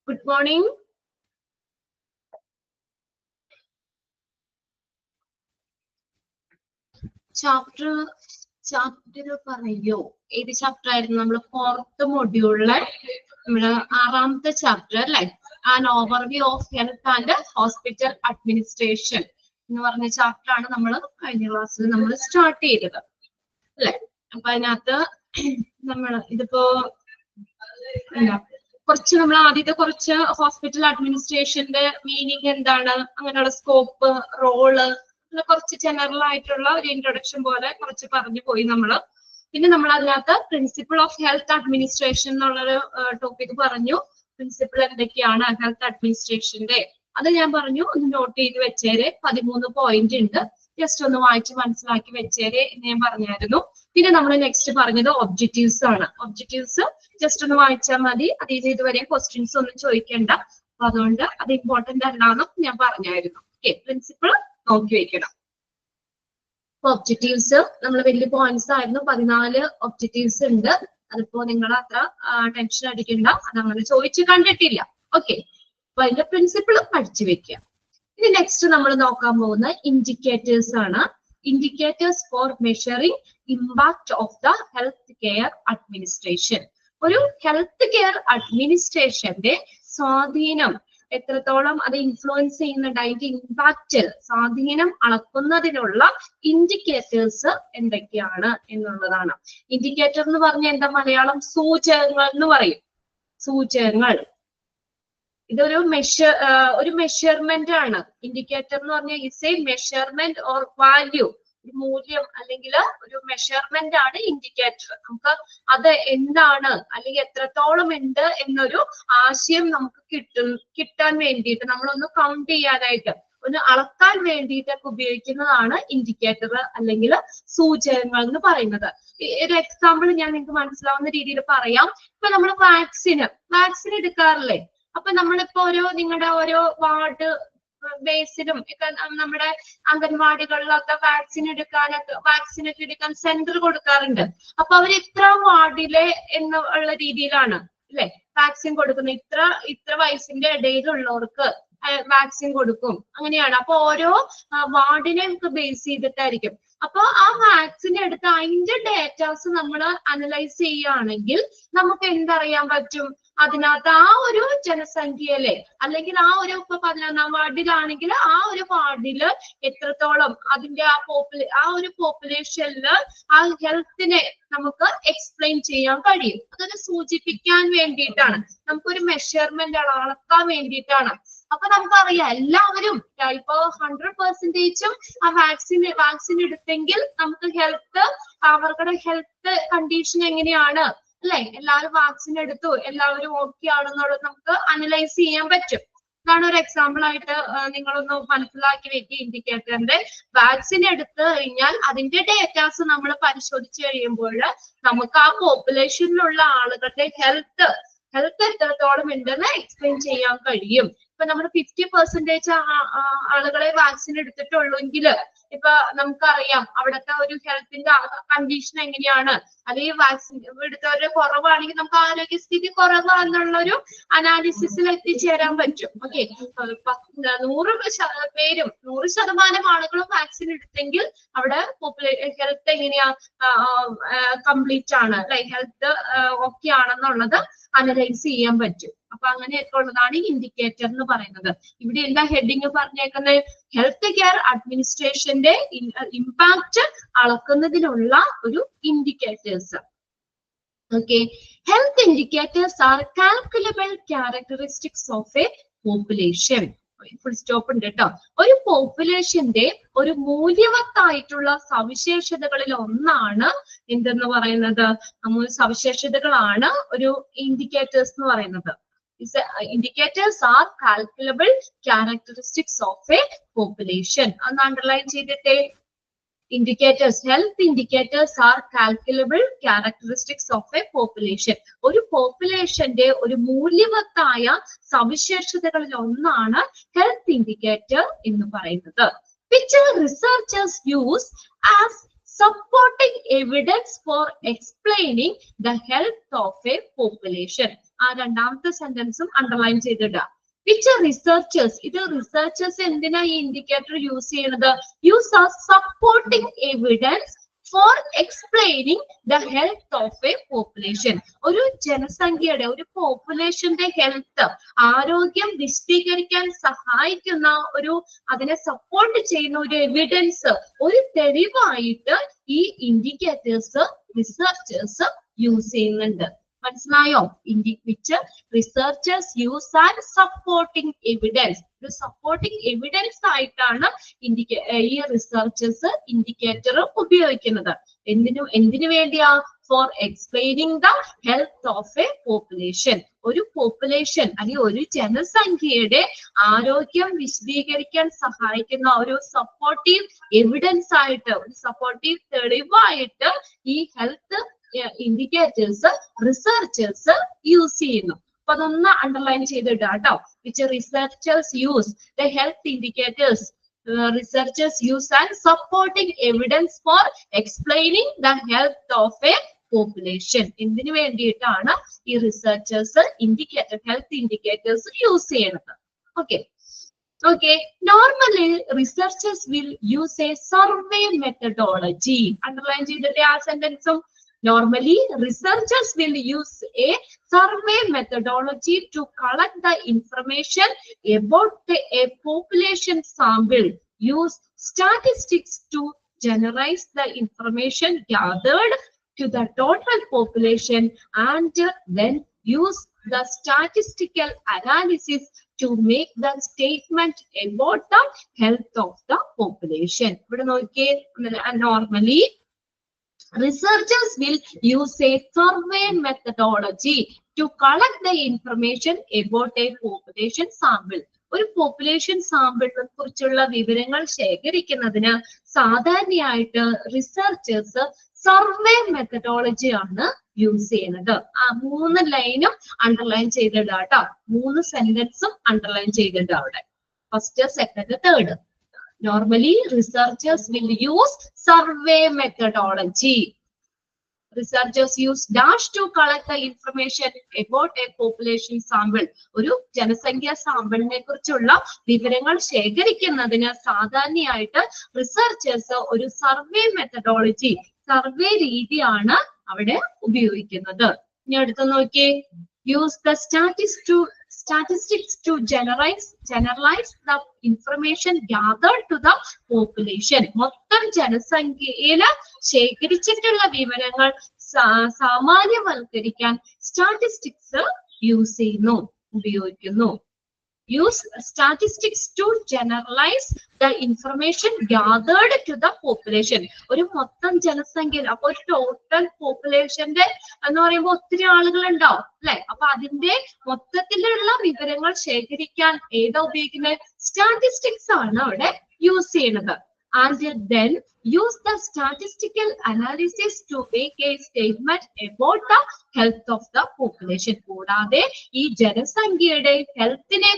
Good morning. Chapter പറയോ? ഏത് chapter ആയിരുന്നു? നമ്മൾ 4th മൊഡ്യൂളിലെ നമ്മുടെ 6ാമത്തെ ചാപ്റ്റർ അല്ലെ? An overview of health and hospital administration എന്ന് പറഞ്ഞ ചാപ്റ്റർ ആണ് നമ്മൾ കഴിഞ്ഞ ക്ലാസ്സിൽ നമ്മൾ സ്റ്റാർട്ട് ചെയ്തത് അല്ലെ? അപ്പൊ അതിനകത്ത് നമ്മൾ ഇതിപ്പോ കുറച്ച് നമ്മൾ ആദ്യത്തെ കുറച്ച് ഹോസ്പിറ്റൽ അഡ്മിനിസ്ട്രേഷന്റെ മീനിങ് എന്താണ്, അങ്ങനെയുള്ള സ്കോപ്പ്, റോള്, കുറച്ച് ജനറൽ ആയിട്ടുള്ള ഒരു ഇൻട്രൊഡക്ഷൻ പോലെ കുറച്ച് പറഞ്ഞു പോയി നമ്മള്. പിന്നെ നമ്മൾ അതിനകത്ത് പ്രിൻസിപ്പിൾ ഓഫ് ഹെൽത്ത് അഡ്മിനിസ്ട്രേഷൻ എന്നുള്ളൊരു ടോപ്പിക് പറഞ്ഞു. പ്രിൻസിപ്പിൾ എന്തൊക്കെയാണ് ഹെൽത്ത് അഡ്മിനിസ്ട്രേഷന്റെ, അത് ഞാൻ പറഞ്ഞു. ഒന്ന് നോട്ട് ചെയ്ത് വെച്ചേരെ. 13 പോയിന്റ് ഉണ്ട്, ജസ്റ്റ് ഒന്ന് വായിച്ച് മനസ്സിലാക്കി വെച്ചേരെ എന്ന് ഞാൻ പറഞ്ഞായിരുന്നു. പിന്നെ നമ്മൾ നെക്സ്റ്റ് പറഞ്ഞത് ഒബ്ജക്റ്റീവ്സ് ആണ്. ഒബ്ജക്റ്റീവ്സ് ജസ്റ്റ് ഒന്ന് വായിച്ചാൽ മതി, അതിൽ ഇതുവരെ ക്വസ്റ്റ്യൻസ് ഒന്നും ചോദിക്കേണ്ട. അപ്പൊ അതുകൊണ്ട് അത് ഇമ്പോർട്ടന്റ് അല്ലാന്നും ഞാൻ പറഞ്ഞായിരുന്നു. ഓക്കെ, പ്രിൻസിപ്പിൾ നോക്കി വെക്കണം. ഒബ്ജക്റ്റീവ്സ് നമ്മൾ വലിയ പോയിന്റ്സ് ആയിരുന്നു, 14 ഒബ്ജക്റ്റീവ്സ് ഉണ്ട്. അതിപ്പോ നിങ്ങൾ അത്ര ടെൻഷൻ അടിക്കണ്ട, അതങ്ങനെ ചോദിച്ചു കണ്ടിട്ടില്ല. ഓക്കെ, അപ്പൊ അതിന്റെ പ്രിൻസിപ്പിൾ പഠിച്ചു വെക്കുക. ഇനി നെക്സ്റ്റ് നമ്മൾ നോക്കാൻ പോകുന്ന ഇൻഡിക്കേറ്റേഴ്സ് ആണ്. Indicators for measuring impact of the health care administration. ഒരു ഹെൽത്ത് കെയർ അഡ്മിനിസ്ട്രേഷന്റെ സ്വാധീനം എത്രത്തോളം അത് ഇൻഫ്ലുവൻസ് ചെയ്യുന്നുണ്ട്, അതിന്റെ ഇമ്പാക്ട്, സ്വാധീനം അളക്കുന്നതിനുള്ള ഇൻഡിക്കേറ്റേഴ്സ് എന്തൊക്കെയാണ് എന്നുള്ളതാണ്. ഇൻഡിക്കേറ്റർ എന്ന് പറഞ്ഞാൽ എന്താ മലയാളം? സൂചകങ്ങൾ എന്ന് പറയും. സൂചകങ്ങൾ. ഇതൊരു മെഷർമെന്റ് ആണ്. ഇൻഡിക്കേറ്റർ എന്ന് പറഞ്ഞാൽ it's A measurement or value, ഒരു മൂല്യം അല്ലെങ്കിൽ ഒരു മെഷർമെന്റ് ആണ് ഇൻഡിക്കേറ്റർ. നമുക്ക് അത് എന്താണ് അല്ലെങ്കിൽ എത്രത്തോളം ഉണ്ട് എന്നൊരു ആശയം നമുക്ക് കിട്ടാൻ വേണ്ടിയിട്ട്, നമ്മളൊന്ന് കൗണ്ട് ചെയ്യാനായിട്ട്, ഒന്ന് അളക്കാൻ വേണ്ടിയിട്ടൊക്കെ ഉപയോഗിക്കുന്നതാണ് ഇൻഡിക്കേറ്റർ അല്ലെങ്കിൽ സൂചകങ്ങൾ എന്ന് പറയുന്നത്. ഒരു എക്സാമ്പിൾ ഞാൻ നിങ്ങൾക്ക് മനസ്സിലാവുന്ന രീതിയിൽ പറയാം. ഇപ്പൊ നമ്മൾ വാക്സിൻ എടുക്കാറില്ലേ? അപ്പൊ നമ്മളിപ്പോ നിങ്ങളുടെ ഓരോ വാർഡ് ബേസിലും നമ്മുടെ അംഗൻവാടികളിലൊക്കെ വാക്സിനൊക്കെ എടുക്കാൻ സെന്റർ കൊടുക്കാറുണ്ട്. അപ്പൊ അവർ ഇത്ര വാർഡിലെ എന്നുള്ള രീതിയിലാണ് അല്ലെ വാക്സിൻ കൊടുക്കുന്നത്. ഇത്ര വയസ്സിന്റെ ഇടയിലുള്ളവർക്ക് വാക്സിൻ കൊടുക്കും, അങ്ങനെയാണ്. അപ്പൊ ഓരോ വാർഡിനെ ബേസ് ചെയ്തിട്ടായിരിക്കും. അപ്പൊ ആ വാക്സിൻ എടുത്ത് അതിന്റെ ഡേറ്റാസ് നമ്മൾ അനലൈസ് ചെയ്യുകയാണെങ്കിൽ നമുക്ക് എന്തറിയാൻ പറ്റും? അതിനകത്ത് ആ ഒരു ജനസംഖ്യയിലെ അല്ലെങ്കിൽ ആ ഒരു 11ാം വാർഡിലാണെങ്കിൽ ആ ഒരു വാർഡില് എത്രത്തോളം അതിന്റെ ആ ഒരു പോപ്പുലേഷനില് ആ ഹെൽത്തിനെ നമുക്ക് എക്സ്പ്ലെയിൻ ചെയ്യാൻ കഴിയും. അതൊരു സൂചിപ്പിക്കാൻ വേണ്ടിയിട്ടാണ്, നമുക്കൊരു മെഷർമെന്റ് അളക്കാൻ വേണ്ടിയിട്ടാണ്. അപ്പൊ നമുക്കറിയാം എല്ലാവരും ഇപ്പൊ 100%ഉം ആ വാക്സിൻ എടുത്തെങ്കിൽ നമുക്ക് അവരുടെ ഹെൽത്ത് കണ്ടീഷൻ എങ്ങനെയാണ് അല്ലെ, എല്ലാവരും വാക്സിൻ എടുത്തു, എല്ലാവരും ഓക്കെ ആണെന്നുള്ളത് നമുക്ക് അനലൈസ് ചെയ്യാൻ പറ്റും. ഇതാണ് ഒരു എക്സാമ്പിൾ ആയിട്ട് നിങ്ങളൊന്ന് മനസ്സിലാക്കി വെക്കുക. ഇൻഡിക്കേറ്ററിന്റെ വാക്സിൻ എടുത്തു കഴിഞ്ഞാൽ അതിന്റെ ഡേറ്റാസ് നമ്മൾ പരിശോധിച്ച് കഴിയുമ്പോൾ നമുക്ക് ആ പോപ്പുലേഷനിലുള്ള ആളുകളുടെ ഹെൽത്ത് എത്രത്തോളം ഉണ്ടെന്ന് എക്സ്പ്ലെയിൻ ചെയ്യാൻ കഴിയും. ഇപ്പൊ നമ്മൾ 50% ആളുകളെ വാക്സിൻ എടുത്തിട്ടുള്ളെങ്കിൽ ഇപ്പൊ നമുക്കറിയാം അവിടുത്തെ ഒരു ഹെൽത്തിന്റെ കണ്ടീഷൻ എങ്ങനെയാണ്. അല്ലെങ്കിൽ വാക്സിൻ എടുത്തവരുടെ കുറവാണെങ്കിൽ നമുക്ക് ആരോഗ്യസ്ഥിതി കുറവാണെന്നുള്ളൊരു അനാലിസിസിൽ എത്തിച്ചേരാൻ പറ്റും. ഓക്കെ, 100% ആളുകളും വാക്സിൻ എടുത്തെങ്കിൽ അവിടെ ഹെൽത്ത് എങ്ങനെയാ കംപ്ലീറ്റ് ആണ് അല്ലെ, ഹെൽത്ത് ഓക്കെ ആണെന്നുള്ളത് അനലൈസ് ചെയ്യാൻ പറ്റും. അപ്പൊ അങ്ങനെയൊക്കെ ഉള്ളതാണ് ഇൻഡിക്കേറ്റർ എന്ന് പറയുന്നത്. ഇവിടെ എന്താ ഹെഡിങ് പറഞ്ഞേക്കുന്നത്? ഹെൽത്ത് കെയർ അഡ്മിനിസ്ട്രേഷന്റെ ഇമ്പാക്ട് അളക്കുന്നതിനുള്ള ഒരു indicators. Okay, health indicators R കാൽക്കുലബിൾ characteristics of a population. Full stop ഉണ്ട് കേട്ടോ. ഒരു പോപ്പുലേഷന്റെ ഒരു മൂല്യവത്തായിട്ടുള്ള സവിശേഷതകളിൽ ഒന്നാണ് എന്തെന്ന് പറയുന്നത്, സവിശേഷതകളാണ് ഒരു ഇൻഡിക്കേറ്റേഴ്സ് എന്ന് പറയുന്നത്. Indicators are calculable characteristics of a population. ഒന്ന് അണ്ടർലൈൻ ചെയ്തിട്ടേ. health indicators are calculable characteristics of a population. ഒരു പോപ്പുലേഷന്റെ ഒരു മൂല്യവത്തായ സവിശേഷതകളിൽ ഒന്നാണ് ഹെൽത്ത് ഇൻഡിക്കേറ്റർ എന്ന് പറയുന്നത്. which researchers use as supporting evidence for explaining the health of a population. ആ രണ്ടാമത്തെ സെന്റൻസും അണ്ടർലൈൻ ചെയ്തിടുക. Which researchers, ഇത് റിസർച്ചേഴ്സ് എന്തിനാ ഈ ഇൻഡിക്കേറ്റർ യൂസ് ചെയ്യുന്നത്? Use are supporting evidence for explaining the health of a population. ഒരു ജനസംഖ്യയുടെ ഒരു പോപ്പുലേഷന്റെ ഹെൽത്ത് ആരോഗ്യം വിശദീകരിക്കാൻ സഹായിക്കുന്ന ഒരു അതിനെ സപ്പോർട്ട് ചെയ്യുന്ന ഒരു എവിഡൻസ് ഒരു തെളിവായിട്ട് ഈ ഇൻഡിക്കേറ്റേഴ്സ് റിസർച്ചേഴ്സ് യൂസ് ചെയ്യുന്നുണ്ട്. മനസ്സിലായോ? Which researchers use and supporting evidence. ഒരു സപ്പോർട്ടിംഗ് എവിഡൻസ് ആയിട്ടാണ് ഈ റിസർച്ചേഴ്സ് ഇൻഡിക്കേറ്റർ ഉപയോഗിക്കുന്നത്. എന്തിനു വേണ്ടിയാ? For explaining the health of a population. ഒരു പോപ്പുലേഷൻ അല്ലെങ്കിൽ ഒരു ജനസംഖ്യയുടെ ആരോഗ്യം വിശദീകരിക്കാൻ സഹായിക്കുന്ന ഒരു സപ്പോർട്ടീവ് എവിഡൻസ് ആയിട്ട്, ഒരു സപ്പോർട്ടീവ് തെളിവായിട്ട് ഈ ഹെൽത്ത് ഇൻഡിക്കേറ്റേഴ്സ് റിസർച്ചേഴ്സ് യൂസ് ചെയ്യുന്നു. അപ്പൊ അതൊന്ന് അണ്ടർലൈൻ ചെയ്തിട്ട് കേട്ടോ. Which researchers use the health indicators researchers use and supporting evidence four explaining the health of a population. എന്തിനു വേണ്ടിയിട്ടാണ് ഈ റിസർച്ചേഴ്സ് ഹെൽത്ത് ഇൻഡിക്കേറ്റേഴ്സ് യൂസ് ചെയ്യുന്നത്? Okay. Normally researchers will use a survey methodology. Underline ചെയ്തിട്ട് ആ സെന്റൻസും. Normally, researchers will use a survey methodology to collect the information about a population sample. Use statistics to generalize the information gathered to the total population and then use the statistical analysis to make the statement about the health of the population. Normally, researchers will use a survey methodology to collect the information about a population sample. ഒരു population സാമ്പിളിനെ കുറിച്ചുള്ള വിവരങ്ങൾ ശേഖരിക്കുന്നതിന് സാധാരണയായിട്ട് researchers survey methodology ആണ് use ചെയ്യുന്നത്. ആ 3 ലൈനും underline ചെയ്തിടുക കേട്ടോ. 3 സെന്റൻസും അണ്ടർലൈൻ ചെയ്തിടുക അവിടെ. First, second, third. Normally, researchers will use survey methodology. Researchers use dash to collect the information about a population sample. ഒരു ജനസംഖ്യാ സാമ്പിളിനെ കുറിച്ചുള്ള വിവരങ്ങൾ ശേഖരിക്കുന്നതിന് സാധാരണയായിട്ട് റിസർച്ചേഴ്സ് ഒരു സർവേ മെത്തഡോളജി, സർവേ രീതിയാണ് അവിടെ ഉപയോഗിക്കുന്നത്. ഇനി അടുത്ത് നോക്കിയേ. Use the statistics to generalize the information gathered to the population. മൊത്തം ജനസംഖ്യയിൽ ശേഖരിച്ചിട്ടുള്ള വിവരങ്ങൾ സാമാന്യവൽക്കരിക്കാൻ സ്റ്റാറ്റിസ്റ്റിക്സ് ഉപയോഗിക്കുന്നു. Use statistics to generalize the information gathered to the population. ഒരു മൊത്തം ജനസംഖ്യ, അപ്പൊ ഒരു ടോട്ടൽ പോപ്പുലേഷന്റെ എന്ന് പറയുമ്പോൾ ഒത്തിരി ആളുകൾ ഉണ്ടാവും അല്ലെ? അപ്പൊ അതിന്റെ മൊത്തത്തിലുള്ള വിവരങ്ങൾ ശേഖരിക്കാൻ ഏതാ ഉപയോഗിക്കുന്നത്? സ്റ്റാറ്റിസ്റ്റിക്സ് ആണ് അവിടെ യൂസ് ചെയ്യുന്നത്. And then use the statistical analysis to make a statement about the health of the population. കൂടാതെ ഈ ജനസംഖ്യയുടെ ഹെൽത്തിനെ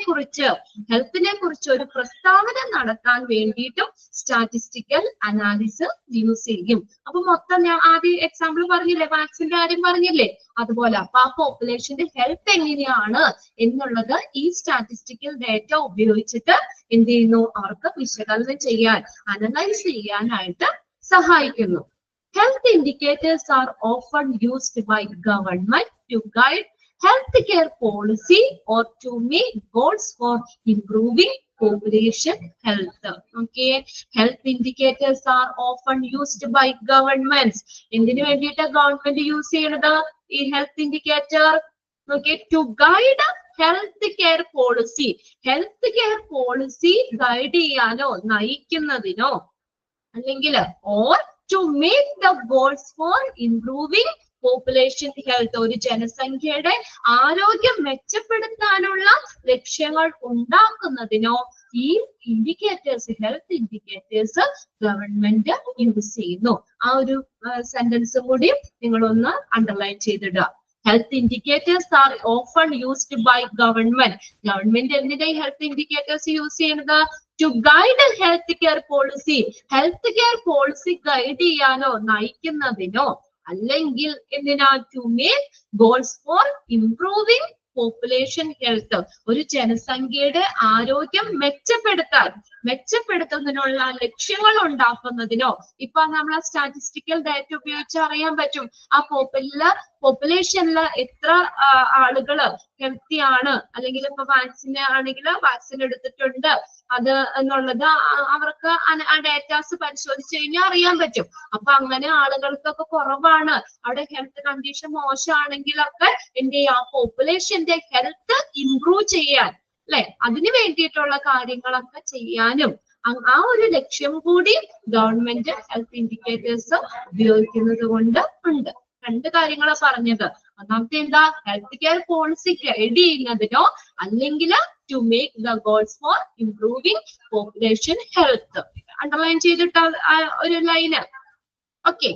കുറിച്ച് ഒരു പ്രസ്താവന നടത്താൻ വേണ്ടിയിട്ടും സ്റ്റാറ്റിസ്റ്റിക്കൽ അനാലിസിസ് യൂസ് ചെയ്യും. അപ്പൊ മൊത്തം ഞാൻ ആദ്യം എക്സാമ്പിൾ പറഞ്ഞില്ലേ, വാക്സിന്റെ കാര്യം പറഞ്ഞില്ലേ, അതുപോലെ അപ്പൊ ആ പോപ്പുലേഷന്റെ ഹെൽത്ത് എങ്ങനെയാണ് എന്നുള്ളത് ഈ സ്റ്റാറ്റിസ്റ്റിക്കൽ ഡേറ്റ ഉപയോഗിച്ചിട്ട് എന്ത് ചെയ്യുന്നു? അവർക്ക് വിശകലനം ചെയ്യാൻ, അനലൈസ് ചെയ്യാനായിട്ട് സഹായിക്കുന്നു. Health indicators are often used by government to guide healthcare policy or to make goals for improving population health. Okay, health indicators are often used by governments. എന്തിനു വേണ്ടിയിട്ട് ഗവൺമെന്റ് യൂസ് ചെയ്യുന്നത് ഈ health indicator? Okay, to guide health care policy. Health care policy guide ചെയ്യാനോ നയിക്കുന്നതിനോ അല്ലെങ്കിൽ or to make the goals for improving population health. ഒരു ജനസംഖ്യയുടെ ആരോഗ്യം മെച്ചപ്പെടുത്താനുള്ള ലക്ഷ്യങ്ങൾ ഉണ്ടാക്കുന്നതിനോ ഈ indicators, health indicators government use ചെയ്യുന്നു. ആ ഒരു സെന്റൻസ് കൂടി നിങ്ങളൊന്ന് underline ചെയ്തിടുക. Health indicators are often used by government. Government എന്തിനാ ഈ health indicators യൂസ് ചെയ്യുന്നത്? To guide health care policy. Health care policy guide ചെയ്യാനോ നയിക്കുന്നതിനോ അല്ലെങ്കിൽ എന്തിനാ? To make goals for improving population health. ഒരു ജനസംഖ്യയുടെ ആരോഗ്യം മെച്ചപ്പെടുത്തുന്നതിനുള്ള ലക്ഷ്യങ്ങൾ ഉണ്ടാക്കുന്നതിനോ. ഇപ്പൊ നമ്മൾ സ്റ്റാറ്റിസ്റ്റിക്കൽ ഡാറ്റ ഉപയോഗിച്ച് അറിയാൻ പറ്റും ആ പോപ്പുലേഷനിൽ എത്ര ആളുകള് ഹെൽത്തി ആണ്, അല്ലെങ്കിൽ ഇപ്പൊ വാക്സിൻ ആണെങ്കിൽ വാക്സിൻ എടുത്തിട്ടുണ്ട് അത് എന്നുള്ളത് അവർക്ക് ആ ഡാറ്റാസ് പരിശോധിച്ച് കഴിഞ്ഞാൽ അറിയാൻ പറ്റും. അപ്പൊ അങ്ങനെ ആളുകൾക്കൊക്കെ കുറവാണ്, അവിടെ ഹെൽത്ത് കണ്ടീഷൻ മോശമാണെങ്കിലൊക്കെ എന്ത് ചെയ്യാം? ആ പോപ്പുലേഷന്റെ ഹെൽത്ത് ഇംപ്രൂവ് ചെയ്യാൻ, അല്ലെ, അതിന് വേണ്ടിയിട്ടുള്ള കാര്യങ്ങളൊക്കെ ചെയ്യാനും ആ ഒരു ലക്ഷ്യം കൂടി ഗവൺമെന്റ് ഹെൽത്ത് ഇൻഡിക്കേറ്റേഴ്സ് ഉപയോഗിക്കുന്നത് കൊണ്ട് ഉണ്ട്. രണ്ട് കാര്യങ്ങളാണ് പറഞ്ഞത്. ഒന്നാമത്തെ എന്താ? ഹെൽത്ത് കെയർ പോളിസി ഗൈഡ് ചെയ്യുന്നതിനോ അല്ലെങ്കിൽ to make the goals for improving population health. Underline ചെയ്തിട്ട ഒരു line. Okay,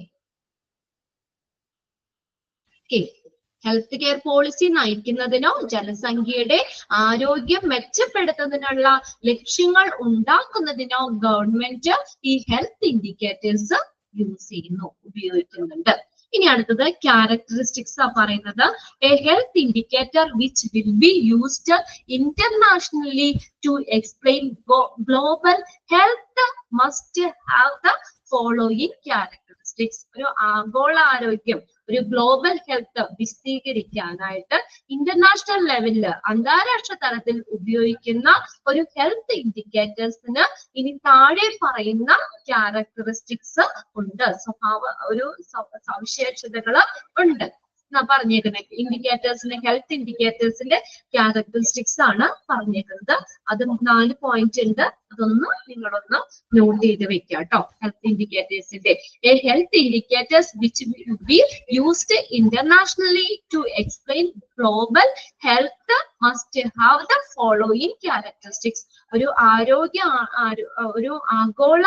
health care policy നയിക്കുന്നതിനോ ജനസംഖ്യയുടെ ആരോഗ്യം മെച്ചപ്പെടുത്തുന്നതിനുള്ള ലക്ഷ്യങ്ങൾ ഉണ്ടാക്കുന്നതിനോ ഗവൺമെന്റ് ഈ ഹെൽത്ത് ഇൻഡിക്കേറ്റേഴ്സ് യൂസ് ചെയ്യുന്നു, ഉപയോഗിക്കുന്നുണ്ട്. ഇനി അടുത്തത് ക്യാരക്ടറിസ്റ്റിക്സ് ആ പറയുന്നത്. A health indicator which will be used internationally to explain global health must have the following characteristics. ഒരു ആഗോള ആരോഗ്യം, ഒരു ഗ്ലോബൽ ഹെൽത്ത് വിശദീകരിക്കാനായിട്ട് ഇന്റർനാഷണൽ ലെവലില്, അന്താരാഷ്ട്ര തലത്തിൽ ഉപയോഗിക്കുന്ന ഒരു ഹെൽത്ത് ഇൻഡിക്കേറ്റേഴ്സിന് ഇനി താഴെ പറയുന്ന ക്യാരക്ടറിസ്റ്റിക്സ് ഉണ്ട്, ഒരു സവിശേഷതകള് ഉണ്ട് പറഞ്ഞേക്കുന്നത്. ഇൻഡിക്കേറ്റേഴ്സിന്റെ ഹെൽത്ത് ഇൻഡിക്കേറ്റേഴ്സിന്റെ ക്യാരക്ടറിസ്റ്റിക്സ് ആണ് പറഞ്ഞേക്കുന്നത്. അത് 4 പോയിന്റ് ഉണ്ട്, അതൊന്ന് നിങ്ങളൊന്ന് നോട്ട് ചെയ്ത് വെക്കുക കേട്ടോ. ഹെൽത്ത് ഇൻഡിക്കേറ്റേഴ്സിന്റെ a health indicators which will be used internationally to explain global health must have the following characteristics. ഒരു ആഗോള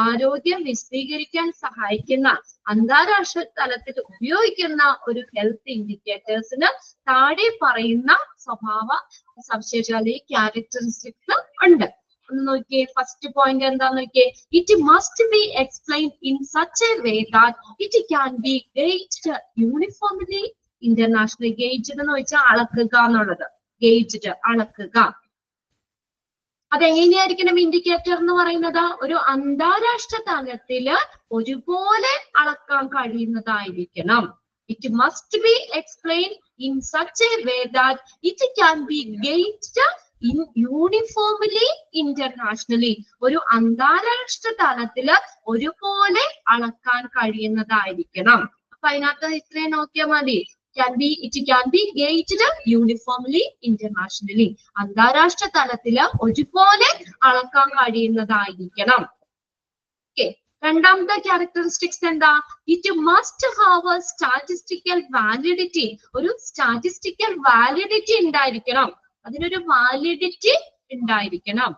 ആരോഗ്യം വിശദീകരിക്കാൻ സഹായിക്കുന്ന, അന്താരാഷ്ട്ര തലത്തിൽ ഉപയോഗിക്കുന്ന ഒരു ഹെൽത്ത് ഇൻഡിക്കേറ്റേഴ്സിന് താഴെ പറയുന്ന സ്വഭാവ സവിശേഷത അല്ലെങ്കിൽ ക്യാരക്ടറിസ്റ്റിക്സ് ഉണ്ട്. ഒന്ന് നോക്കിയേ, ഫസ്റ്റ് പോയിന്റ് എന്താന്ന് നോക്കിയേ. It must be explain in such a way that it can be gauged uniformly internationally. Gauged എന്ന് വെച്ചാൽ അളക്കുക എന്നുള്ളത്. ഗേജ്ഡ് അളക്കുക. അതെങ്ങനെയായിരിക്കണം ഇൻഡിക്കേറ്റർ എന്ന് പറയുന്നത്? ഒരു അന്താരാഷ്ട്ര തലത്തില് ഒരുപോലെ അളക്കാൻ കഴിയുന്നതായിരിക്കണം. It must be explain in such a way that it can be gauged in uniformly internationally. ഒരു അന്താരാഷ്ട്ര തലത്തില് ഒരുപോലെ അളക്കാൻ കഴിയുന്നതായിരിക്കണം. അപ്പൊ അതിനകത്ത് ഇത്രയും നോക്കിയാൽ മതി. It can be gauged uniformly internationally. അന്താരാഷ്ട്ര തലത്തില് ഒരുപോലെ അളക്കാൻ കഴിയുന്നതായിരിക്കണം. രണ്ടാമത്തെ ക്യാരക്ടറിസ്റ്റിക്സ് എന്താ? It must have A statistical validity. ഒരു സ്റ്റാറ്റിസ്റ്റിക്കൽ വാലിഡിറ്റി ഉണ്ടായിരിക്കണം. അതിനൊരു വാലിഡിറ്റി ഉണ്ടായിരിക്കണം.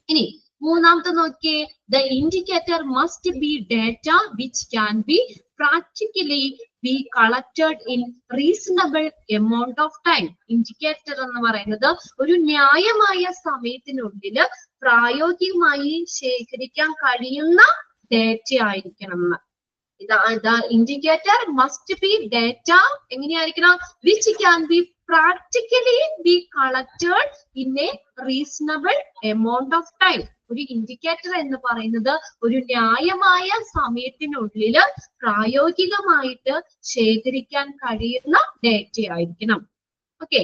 ഇനി മൂന്നാമത്തെ നോക്കിയേ. The indicator must be data which can be practically be collected in reasonable amount of time. Indicator എന്ന് പറയുന്നത് ഒരു ന്യായമായ സമയത്തിനുള്ളിൽ പ്രായോഗികമായി ശേഖരിക്കാൻ കഴിയുന്ന ഡാറ്റ ആയിരിക്കണം. ഇൻഡിക്കേറ്റർ മസ്റ്റ് ബി ഡാറ്റ എങ്ങനെയായിരിക്കണം? Which can be practically be collected in A reasonable amount of time. ഒരു ഇൻഡിക്കേറ്റർ എന്ന് പറയുന്നത് ഒരു ന്യായമായ സമയത്തിനുള്ളിൽ പ്രായോഗികമായിട്ട് ശേഖരിക്കാൻ കഴിയുന്ന ഡാറ്റ ആയിരിക്കണം. ഓക്കെ,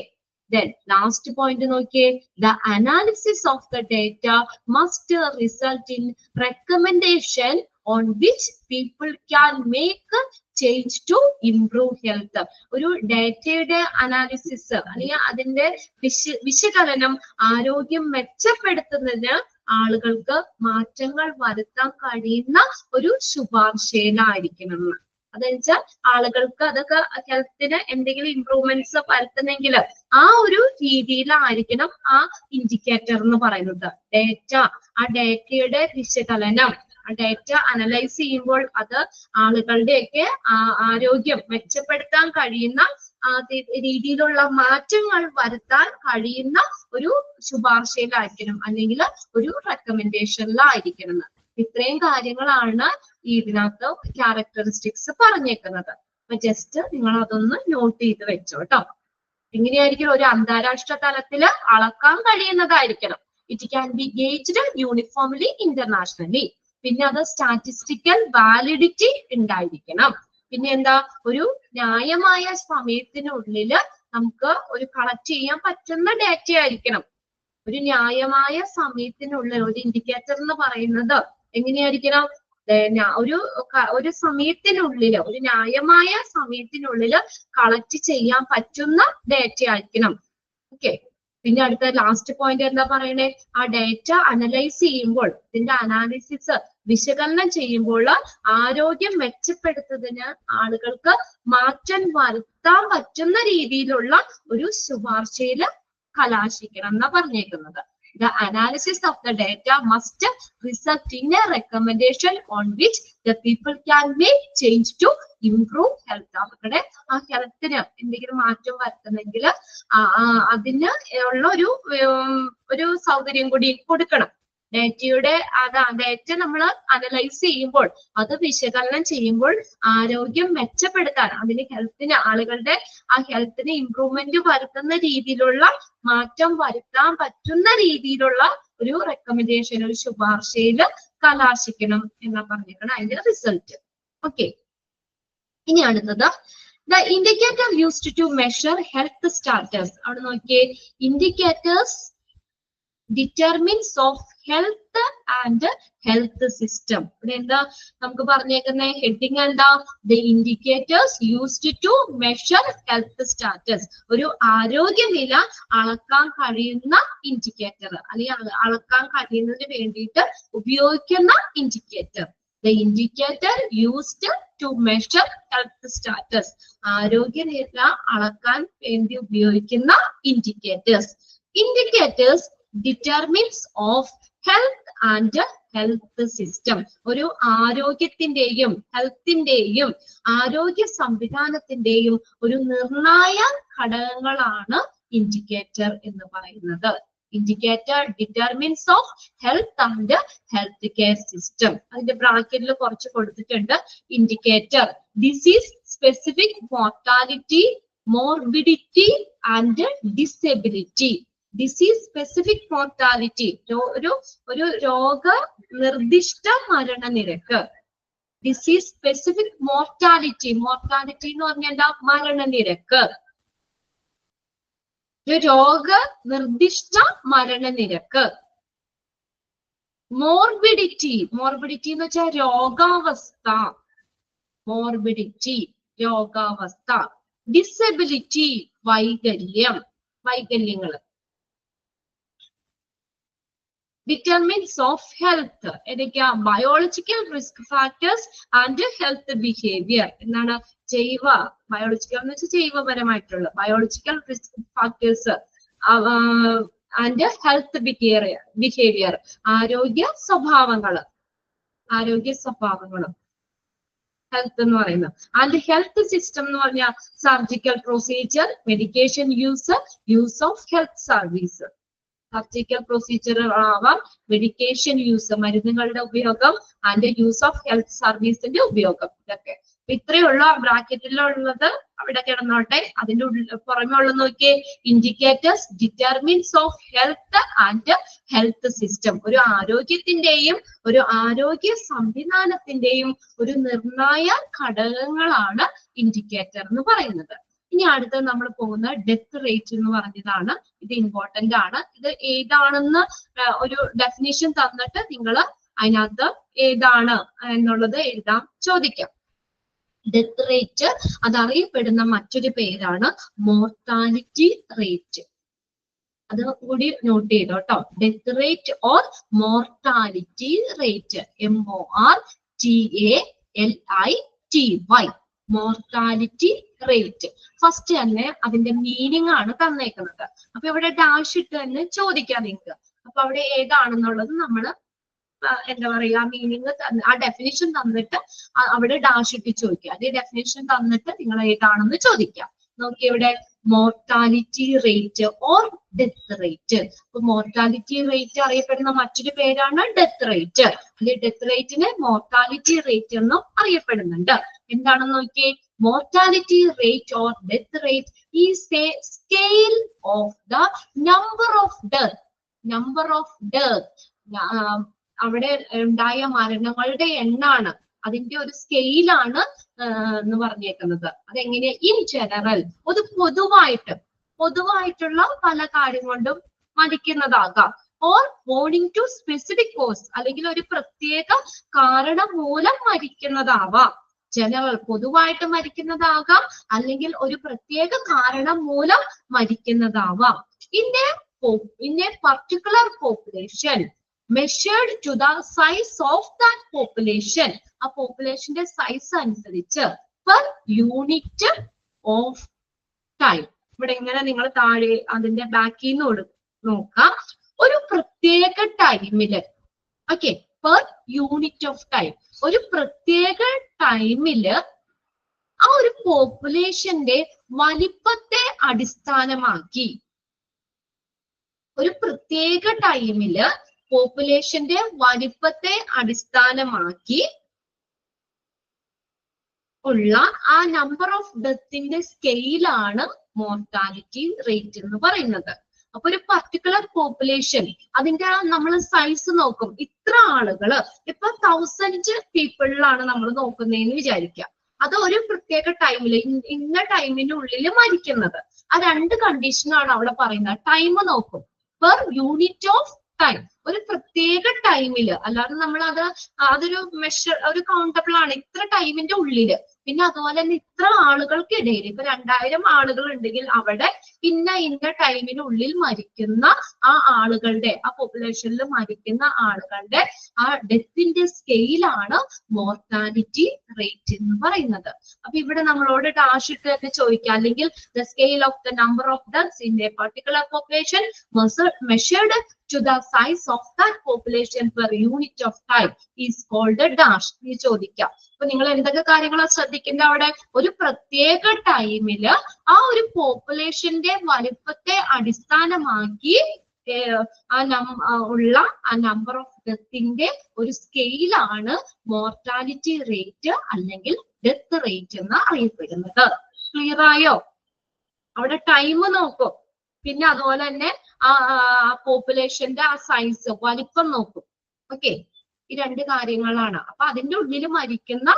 then last point നോക്കിയേ. The analysis of the data must result in recommendation on which people can make change to improve health. ഒരു ഡാറ്റയുടെ അനാലിസിസ് അല്ലെങ്കിൽ അതിന്റെ വിശകലനം ആരോഗ്യം മെച്ചപ്പെടുത്തുന്നതിന് ആളുകൾക്ക് മാറ്റങ്ങൾ വരുത്താൻ കഴിയുന്ന ഒരു ശുപാർശയിലായിരിക്കണം. അതെന്ന് വെച്ചാൽ ആളുകൾക്ക് അതൊക്കെ ഹെൽത്തിന് എന്തെങ്കിലും ഇംപ്രൂവ്മെന്റ്സ് വരുത്തുന്നെങ്കിൽ ആ ഒരു രീതിയിലായിരിക്കണം ആ ഇൻഡിക്കേറ്റർ എന്ന് പറയുന്നത്. ഡാറ്റ, ആ ഡാറ്റയുടെ വിശകലനം ആ ഡേറ്റ അനലൈസ് ചെയ്യുമ്പോൾ അത് ആളുകളുടെയൊക്കെ ആരോഗ്യം മെച്ചപ്പെടുത്താൻ കഴിയുന്ന രീതിയിലുള്ള മാറ്റങ്ങൾ വരുത്താൻ കഴിയുന്ന ഒരു ശുപാർശയിലായിരിക്കണം, അല്ലെങ്കിൽ ഒരു റെക്കമെൻഡേഷനിലായിരിക്കണം. ഇത്രയും കാര്യങ്ങളാണ് ഇതിനകത്ത് ക്യാരക്ടറിസ്റ്റിക്സ് പറഞ്ഞേക്കുന്നത്. അപ്പൊ ജസ്റ്റ് നിങ്ങൾ അതൊന്ന് നോട്ട് ചെയ്ത് വെച്ചോ കേട്ടോ. എങ്ങനെയായിരിക്കും? ഒരു അന്താരാഷ്ട്ര തലത്തിൽ അളക്കാൻ കഴിയുന്നതായിരിക്കണം. It can be gauged uniformly internationally. പിന്നെ അത് സ്റ്റാറ്റിസ്റ്റിക്കൽ വാലിഡിറ്റി ഉണ്ടായിരിക്കണം. പിന്നെ എന്താ? ഒരു ന്യായമായ സമയത്തിനുള്ളിൽ നമുക്ക് ഒരു കളക്ട് ചെയ്യാൻ പറ്റുന്ന ഡേറ്റ ആയിരിക്കണം. ഒരു ന്യായമായ സമയത്തിനുള്ളിൽ ഒരു ഇൻഡിക്കേറ്റർ എന്ന് പറയുന്നത് എങ്ങനെയായിരിക്കണം? ഒരു സമയത്തിനുള്ളിൽ, ഒരു ന്യായമായ സമയത്തിനുള്ളിൽ കളക്ട് ചെയ്യാൻ പറ്റുന്ന ഡേറ്റ ആയിരിക്കണം. ഓക്കെ. പിന്നെ അടുത്ത ലാസ്റ്റ് പോയിന്റ് എന്താ പറയണേ? ആ ഡേറ്റ അനലൈസ് ചെയ്യുമ്പോൾ, ഇതിന്റെ അനാലിസിസ് വിശകലനം ചെയ്യുമ്പോൾ ആരോഗ്യം മെച്ചപ്പെടുത്തുന്നതിന് ആളുകൾക്ക് മാറ്റം വരുത്താൻ പറ്റുന്ന രീതിയിലുള്ള ഒരു ശുപാർശയിൽ കലാശിക്കണം എന്നാ പറഞ്ഞേക്കുന്നത്. The analysis of the data must result in a recommendation on which the people can make change to improve health. അവരുടെ ആ ഹെൽത്തിന് എന്തെങ്കിലും മാറ്റം വരുത്തണമെങ്കിൽ അതിന് ഉള്ള ഒരു സൗകര്യം കൂടി കൊടുക്കണം. ഡേറ്റയുടെ ഡേറ്റ നമ്മൾ അനലൈസ് ചെയ്യുമ്പോൾ, അത് വിശകലനം ചെയ്യുമ്പോൾ ആരോഗ്യം മെച്ചപ്പെടുത്താൻ, അതിന് ഹെൽത്തിന്, ആളുകളുടെ ആ ഹെൽത്തിന് ഇംപ്രൂവ്മെന്റ് വരുത്തുന്ന രീതിയിലുള്ള മാറ്റം വരുത്താൻ പറ്റുന്ന രീതിയിലുള്ള ഒരു റെക്കമെൻഡേഷൻ, ഒരു ശുപാർശയിൽ കലാശിക്കണം എന്നാ പറഞ്ഞേക്കണം അതിന്റെ റിസൾട്ട്. ഓക്കെ. ഇനി അടുത്തത് the indicator used to measure health status. അവിടെ നോക്കിയേ, indicators determines of health and health system. ഇവിടെ എന്താ നമുക്ക് പറഞ്ഞേക്കുന്ന ഹെഡിങ് എന്താ? The indicators used to measure health status. ഒരു ആരോഗ്യനില അളക്കാൻ കഴിയുന്ന ഇൻഡിക്കേറ്റർ, അല്ലെങ്കിൽ അളക്കാൻ കഴിയുന്നതിന് വേണ്ടിയിട്ട് ഉപയോഗിക്കുന്ന indicator. The indicator used to measure health status. ആരോഗ്യനില അളക്കാൻ വേണ്ടി ഉപയോഗിക്കുന്ന indicators. Indicators determines of health and health system. ഒരു ആരോഗ്യത്തിന്റെയും ഹെൽത്തിന്റെയും ആരോഗ്യ സംവിധാനത്തിന്റെയും ഒരു നിർണായ ഘടകങ്ങളാണ് ഇൻഡിക്കേറ്റർ എന്ന് പറയുന്നത്. Indicator determines of health and health care system. അതിന്റെ ബ്രാക്കറ്റിൽ കുറച്ച് കൊടുത്തിട്ടുണ്ട്. Indicator disease specific mortality, morbidity and disability. Disease specific mortality, ഒരു രോഗ നിർദ്ദിഷ്ട മരണനിരക്ക്. ഡിസീസ് സ്പെസിഫിക് മോർട്ടാലിറ്റി, മോർട്ടാലിറ്റി എന്ന് പറഞ്ഞാൽ എന്താ? മരണനിരക്ക്. ഒരു രോഗ നിർദ്ദിഷ്ട മരണനിരക്ക്. മോർബിഡിറ്റി, മോർബിഡിറ്റി എന്ന് വെച്ചാൽ രോഗാവസ്ഥ. മോർബിഡിറ്റി രോഗാവസ്ഥ. ഡിസബിലിറ്റി വൈകല്യം, വൈകല്യങ്ങൾ. Determines of health. ഏതൊക്കെയാ? Biological risk factors and health behaviour. എന്താണ്? ബയോളജിക്കൽ എന്ന് വെച്ചാൽ ജൈവപരമായിട്ടുള്ള biological risk factors and health behaviour. ആരോഗ്യ സ്വഭാവങ്ങള്, ഹെൽത്ത് എന്ന് പറയുന്നത്. ആൻഡ് ഹെൽത്ത് സിസ്റ്റം എന്ന് പറഞ്ഞാൽ surgical procedure, medication use of health service. Surgical പ്രൊസീജിയറുകളാവാം, മെഡിക്കേഷൻ യൂസ്, മരുന്നുകളുടെ ഉപയോഗം, ആൻഡ് യൂസ് ഓഫ് ഹെൽത്ത് സർവീസിന്റെ ഉപയോഗം. ഇതൊക്കെ ഇത്രയുള്ള ബ്രാക്കറ്റിലുള്ളത് അവിടെ കിടന്നോട്ടെ. അതിന്റെ പുറമെ ഉള്ളത് നോക്കിയേ, indicators determines of health and health system. ഒരു ആരോഗ്യത്തിന്റെയും ഒരു ആരോഗ്യ സംവിധാനത്തിന്റെയും ഒരു നിർണായ ഘടകങ്ങളാണ് ഇൻഡിക്കേറ്റർ എന്ന് പറയുന്നത്. ഇനി അടുത്ത് നമ്മൾ പോകുന്ന ഡെത്ത് റേറ്റ് എന്ന് പറഞ്ഞതാണ്. ഇത് ഇമ്പോർട്ടന്റ് ആണ്. ഇത് ഏതാണെന്ന് ഒരു ഡെഫിനിഷൻ തന്നിട്ട് നിങ്ങൾ അതിനകത്ത് ഏതാണ് എന്നുള്ളത് ചോദിക്കാം. ഡെത്ത് റേറ്റ് അതറിയപ്പെടുന്ന മറ്റൊരു പേരാണ് മോർട്ടാലിറ്റി റേറ്റ്. അത് കൂടി നോട്ട് ചെയ്തോ കേട്ടോ. Death rate or mortality rate, MORTALITY, mortality rate. First തന്നെ അതിന്റെ മീനിങ് ആണ് തന്നേക്കുന്നത്. അപ്പൊ ഇവിടെ ഡാഷ് ഇട്ട് തന്നെ ചോദിക്കാം നിങ്ങൾക്ക്. അപ്പൊ അവിടെ ഏതാണെന്നുള്ളത് നമ്മൾ എന്താ പറയാ മീനിങ് ആ ഡെഫിനിഷൻ തന്നിട്ട് അവിടെ ഡാഷ് ഇട്ട് ചോദിക്കുക. അതേ ഡെഫിനിഷൻ തന്നിട്ട് നിങ്ങൾ ഏതാണെന്ന് ചോദിക്കാം. നോക്കി ഇവിടെ mortality rate or death rate. അപ്പൊ മോർട്ടാലിറ്റി റേറ്റ് അറിയപ്പെടുന്ന മറ്റൊരു പേരാണ് ഡെത്ത് റേറ്റ്. അല്ലെ ഡെത്ത് റേറ്റിന് മോർട്ടാലിറ്റി റേറ്റ് എന്നും അറിയപ്പെടുന്നുണ്ട്. എന്താണെന്ന് നോക്കിയേ, mortality rate or death rate is A scale of the number of death. Number of death അവിടെ ഉണ്ടായ മരണങ്ങളുടെ എണ്ണാണ്, അതിന്റെ ഒരു സ്കെയിലാണ് എന്ന് പറഞ്ഞേക്കുന്നത്. അതെങ്ങനെ? ഇൻ ജനറൽ, ഒരു പൊതുവായിട്ടുള്ള പല കാര്യം കൊണ്ടും മരിക്കുന്നതാകാം. Or owing to specific cause, അല്ലെങ്കിൽ ഒരു പ്രത്യേക കാരണം മൂലം മരിക്കുന്നതാവാം. ജനറൽ പൊതുവായിട്ട് മരിക്കുന്നതാകാം, അല്ലെങ്കിൽ ഒരു പ്രത്യേക കാരണം മൂലം മരിക്കുന്നതാവാം. in a particular population measured to the size of that population. ആ പോപ്പുലേഷന്റെ സൈസ് അനുസരിച്ച് per unit of time. ഇവിടെ ഇങ്ങനെ നിങ്ങൾ താഴെ അതിന്റെ ബാക്കിൽ നിന്ന് നോക്കാം. ഒരു പ്രത്യേക ടൈമില്, okay, per unit of time, ഒരു പ്രത്യേക ടൈമില് ആ ഒരു പോപ്പുലേഷന്റെ വലിപ്പത്തെ അടിസ്ഥാനമാക്കി, ഒരു പ്രത്യേക ടൈമില് പോപ്പുലേഷന്റെ വലിപ്പത്തെ അടിസ്ഥാനമാക്കി ഉള്ള ആ നമ്പർ ഓഫ് ഡെത്തിന്റെ സ്കെയിലാണ് മോർട്ടാലിറ്റി റേറ്റ് എന്ന് പറയുന്നത്. അപ്പൊ ഒരു പർട്ടിക്കുലർ പോപ്പുലേഷൻ, അതിന്റെ നമ്മൾ സൈസ് നോക്കും. ഇത്ര ആളുകള്, ഇപ്പൊ 1000 പീപ്പിളിലാണ് നമ്മൾ നോക്കുന്നതെന്ന് വിചാരിക്കാം. അത് ഒരു പ്രത്യേക ടൈമില് ഇന്ന ടൈമിനുള്ളിൽ മരിക്കുന്നത്. ആ രണ്ട് കണ്ടീഷനാണ് അവിടെ പറയുന്നത്. ടൈം നോക്കും, പെർ യൂണിറ്റ് ഓഫ് ടൈം, ഒരു പ്രത്യേക ടൈമില്. അല്ലാതെ നമ്മൾ അതൊരു മെഷർ, ഒരു കൗണ്ടബിൾ ആണ്, ഇത്ര ടൈമിന്റെ ഉള്ളില്. പിന്നെ അതുപോലെ തന്നെ ഇത്ര ആളുകൾക്കിടയിൽ, ഇപ്പൊ 2000 ആളുകൾ ഉണ്ടെങ്കിൽ അവിടെ ഇന്ന ടൈമിനുള്ളിൽ മരിക്കുന്ന ആ ആളുകളുടെ, ആ പോപ്പുലേഷനിൽ മരിക്കുന്ന ആളുകളുടെ ആ ഡെത്തിന്റെ സ്കെയിലാണ് മോർട്ടാലിറ്റി റേറ്റ് എന്ന് പറയുന്നത്. അപ്പൊ ഇവിടെ നമ്മളോട് ഡാഷ് ഇട്ട് തന്നെ ചോദിക്കാം, അല്ലെങ്കിൽ the scale of the number of deaths in A particular population measured to the size of that population per unit of time is called a dash. ഈ ചോദിക്കാം. അപ്പൊ നിങ്ങൾ എന്തൊക്കെ കാര്യങ്ങളാണ് ശ്രദ്ധിക്കേണ്ട അവിടെ? ഒരു പ്രത്യേക ടൈമില് ആ ഒരു പോപ്പുലേഷന്റെ വലിപ്പത്തെ അടിസ്ഥാനമാക്കി ഉള്ള ആ നമ്പർ ഓഫ് ഡെത്തിന്റെ ഒരു സ്കെയിലാണ് മോർട്ടാലിറ്റി റേറ്റ് അല്ലെങ്കിൽ ഡെത്ത് റേറ്റ് എന്ന് അറിയപ്പെടുന്നത്. ക്ലിയർ ആയോ? അവിടെ ടൈം നോക്കും, പിന്നെ അതുപോലെ തന്നെ ആ പോപ്പുലേഷന്റെ ആ സൈസ്, വലിപ്പം നോക്കും. ഓക്കെ, ഈ രണ്ട് കാര്യങ്ങളാണ്. അപ്പൊ അതിന്റെ ഉള്ളിൽ മരിക്കുന്ന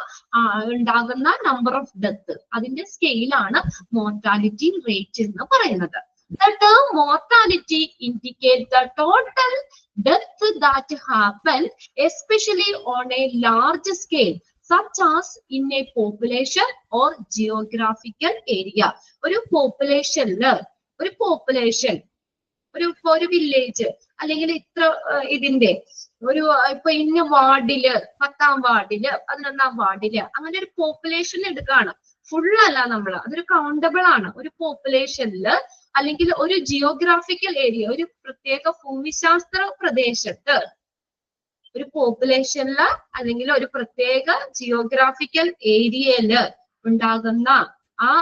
ഉണ്ടാകുന്ന നമ്പർ ഓഫ് ഡെത്ത്, അതിന്റെ സ്കെയിലാണ് മോർട്ടാലിറ്റി റേറ്റ് എന്ന് പറയുന്നത്. The term mortality indicates the total death that happen, especially on a large scale, such as in a population or geographical area. ഒരു പോപ്പുലേഷനില്, ഒരു വില്ലേജ്, അല്ലെങ്കിൽ ഇത്ര ഇതിന്റെ ഒരു, ഇപ്പൊ ഇന്ന വാർഡില്, 10ാം വാർഡില്, 11ാം വാർഡില്, അങ്ങനെ ഒരു പോപ്പുലേഷൻ എടുക്കുകയാണ്. ഫുൾ അല്ല നമ്മള്, അതൊരു കൗണ്ടബിൾ ആണ്. ഒരു പോപ്പുലേഷനില് അല്ലെങ്കിൽ ഒരു ജിയോഗ്രാഫിക്കൽ ഏരിയ, ഒരു പ്രത്യേക ഭൂമിശാസ്ത്ര പ്രദേശത്ത്, ഒരു പോപ്പുലേഷനില് അല്ലെങ്കിൽ ഒരു പ്രത്യേക ജിയോഗ്രാഫിക്കൽ ഏരിയയില് ഉണ്ടാകുന്ന ആ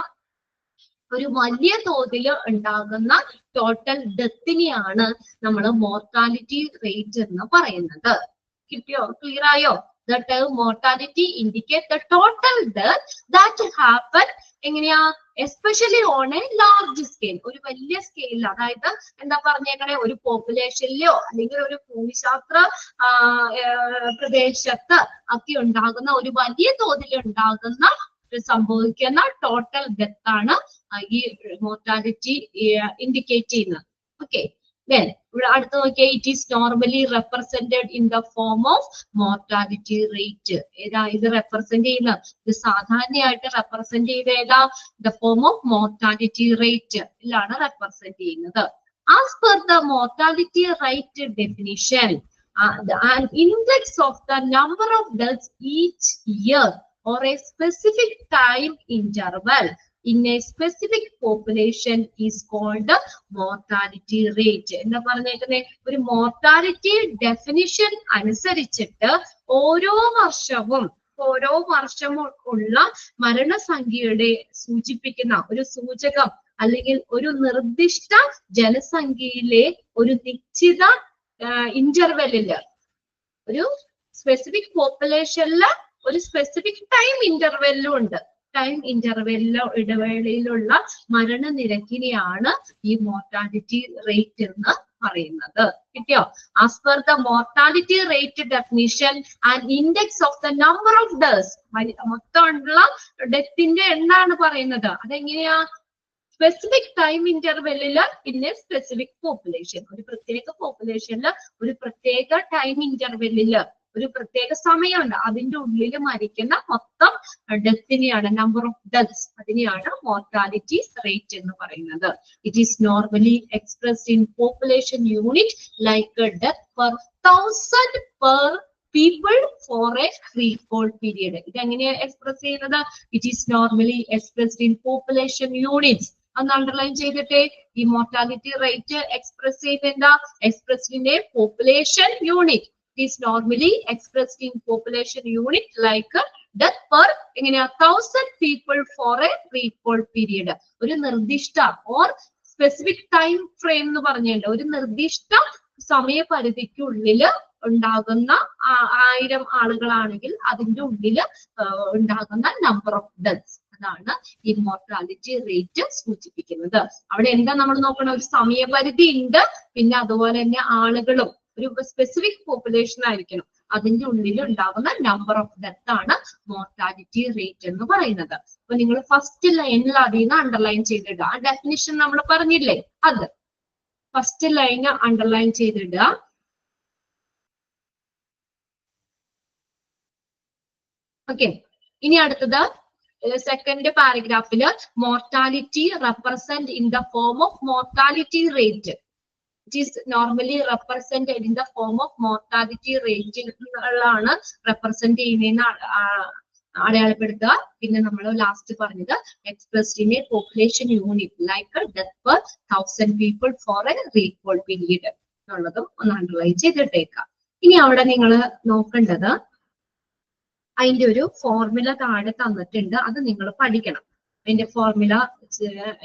ഒരു വലിയ തോതിൽ ഉണ്ടാകുന്ന ടോട്ടൽ ഡെത്തിനെയാണ് നമ്മൾ മോർട്ടാലിറ്റി റേറ്റ് എന്ന് പറയുന്നത്. കിട്ടിയോ? ക്ലിയർ ആയോ? The term mortality indicates the total death that happen, എങ്ങനെയാ, especially on A large scale, ഒരു വലിയ സ്കെയിലിൽ. അതായത് എന്താ പറഞ്ഞേക്കണേ, ഒരു പോപ്പുലേഷനിലോ അല്ലെങ്കിൽ ഒരു ഭൂമിശാസ്ത്ര പ്രദേശത്ത് ഒക്കെ ഉണ്ടാകുന്ന ഒരു വലിയ തോതിൽ ഉണ്ടാകുന്ന സംഭവിക്കുന്ന ടോട്ടൽ ഡെത്ത് ആണ് ഈ മോർട്ടാലിറ്റി ഇൻഡിക്കേറ്റ് ചെയ്യുന്നത്. ഓക്കെ, then ഇവിടെ അടുത്ത് നോക്കിയാൽ it is normally represented in the form of mortality rate. ഏതാ ഇത് റെപ്രസെന്റ് ചെയ്യുന്നത്? ഇത് സാധാരണയായിട്ട് റെപ്രസെന്റ് ചെയ്ത് ഏതാ? The form of mortality rate ഇതിലാണ് റെപ്രസെന്റ് ചെയ്യുന്നത്. As per the mortality rate definition, an index of the number of deaths each year or a specific time interval in a specific population is called mortality rate. എന്താ പറഞ്ഞേക്കുന്നത്? ഒരു mortality definition അനുസരിച്ചിട്ട് ഓരോ വർഷവും ഉള്ള മരണസംഖ്യയുടെ സൂചിപ്പിക്കുന്ന ഒരു സൂചകം അല്ലെങ്കിൽ ഒരു നിർദ്ദിഷ്ട ജനസംഖ്യയിലെ ഒരു നിശ്ചിത ഇന്റർവെല്ലില്, ഒരു സ്പെസിഫിക് പോപ്പുലേഷനില് ഒരു സ്പെസിഫിക് ടൈം ഇന്റർവെല്ലും ഉണ്ട്. ടൈം ഇടവേളയിലുള്ള മരണനിരക്കിനെയാണ് ഈ മോർട്ടാലിറ്റി റേറ്റ് എന്ന് പറയുന്നത്. കിട്ടിയോ? As per the mortality rate definition and index of the number of deaths, മൊത്തമുള്ള ഡെത്തിന്റെ എണ്ണാണ് പറയുന്നത്. അതെങ്ങനെയാ? സ്പെസിഫിക് ടൈം ഇന്റർവെല്ലില് പിന്നെ സ്പെസിഫിക് പോപ്പുലേഷൻ, ഒരു പ്രത്യേക പോപ്പുലേഷനില് ഒരു പ്രത്യേക ടൈം ഇന്റർവെല്ലില് ഒരു പ്രത്യേക സമയമുണ്ട്, അതിന്റെ ഉള്ളിൽ മരിക്കുന്ന മൊത്തം ഡെത്തിനെയാണ്, നമ്പർ ഓഫ് ഡെത്ത്സ്, അതിനെയാണ് മോർട്ടാലിറ്റി റേറ്റ് എന്ന് പറയുന്നത്. It is normally expressed in population unit like death per 1000 per people for a threefold period. ഇത് എങ്ങനെയാണ് എക്സ്പ്രസ് ചെയ്യുന്നത്? It is normally expressed in population units. അന്ന് അണ്ടർലൈൻ ചെയ്തിട്ട് ഈ മോർട്ടാലിറ്റി റേറ്റ് എക്സ്പ്രസ് ചെയ്യുന്ന expressed in a population unit. It is normally expressed in population unit like death per എങ്ങനെയാ 1000 people for a threefold period. ഒരു നിർദ്ദിഷ്ട or specific time frame എന്ന് പറഞ്ഞിട്ടുണ്ട്. ഒരു നിർദ്ദിഷ്ട സമയപരിധിക്കുള്ളിൽ ഉണ്ടാകുന്ന 1000 ആളുകളാണെങ്കിൽ അതിന്റെ ഉള്ളിൽ ഉണ്ടാകുന്ന നമ്പർ ഓഫ് ഡെത്ത്സ്, അതാണ് ഈ മോർട്ടാലിറ്റി റേറ്റ് സൂചിപ്പിക്കുന്നത്. അവിടെ എന്താ നമ്മൾ നോക്കണം? ഒരു സമയപരിധി ഉണ്ട്, പിന്നെ അതുപോലെ തന്നെ ആളുകളും ഒരു സ്പെസിഫിക് പോപ്പുലേഷൻ ആയിരിക്കണം, അതിന്റെ ഉള്ളിൽ ഉണ്ടാകുന്ന നമ്പർ ഓഫ് ഡെത്ത് ആണ് മോർട്ടാലിറ്റി റേറ്റ് എന്ന് പറയുന്നത്. അപ്പൊ നിങ്ങൾ ഫസ്റ്റ് ലൈനിൽ അതിൽ നിന്ന് അണ്ടർലൈൻ ചെയ്തിടുക. ആ ഡെഫിനിഷൻ നമ്മൾ പറഞ്ഞില്ലേ, അത് ഫസ്റ്റ് ലൈന് അണ്ടർലൈൻ ചെയ്തിടുക. ഓക്കെ, ഇനി അടുത്തത് സെക്കൻഡ് പാരഗ്രാഫില് mortality represent in the form of mortality rate. It is normally represented in the form of mortality rate ാണ് റെപ്രസെന്റ് ചെയ്യുന്നതെന്ന് അടയാളപ്പെടുത്തുക. പിന്നെ നമ്മൾ ലാസ്റ്റ് പറഞ്ഞത് expressed in a population unit like death per 1000 people for a threefold period എന്നുള്ളതും ഒന്ന് underline ചെയ്തിട്ടേക്കാം. ഇനി അവിടെ നിങ്ങൾ നോക്കേണ്ടത് അതിന്റെ ഒരു ഫോർമുല താഴെ തന്നിട്ടുണ്ട്, അത് നിങ്ങൾ പഠിക്കണം. അതിന്റെ ഫോർമുല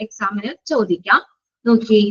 എക്സാമിന് ചോദിക്കാം. നോക്കി,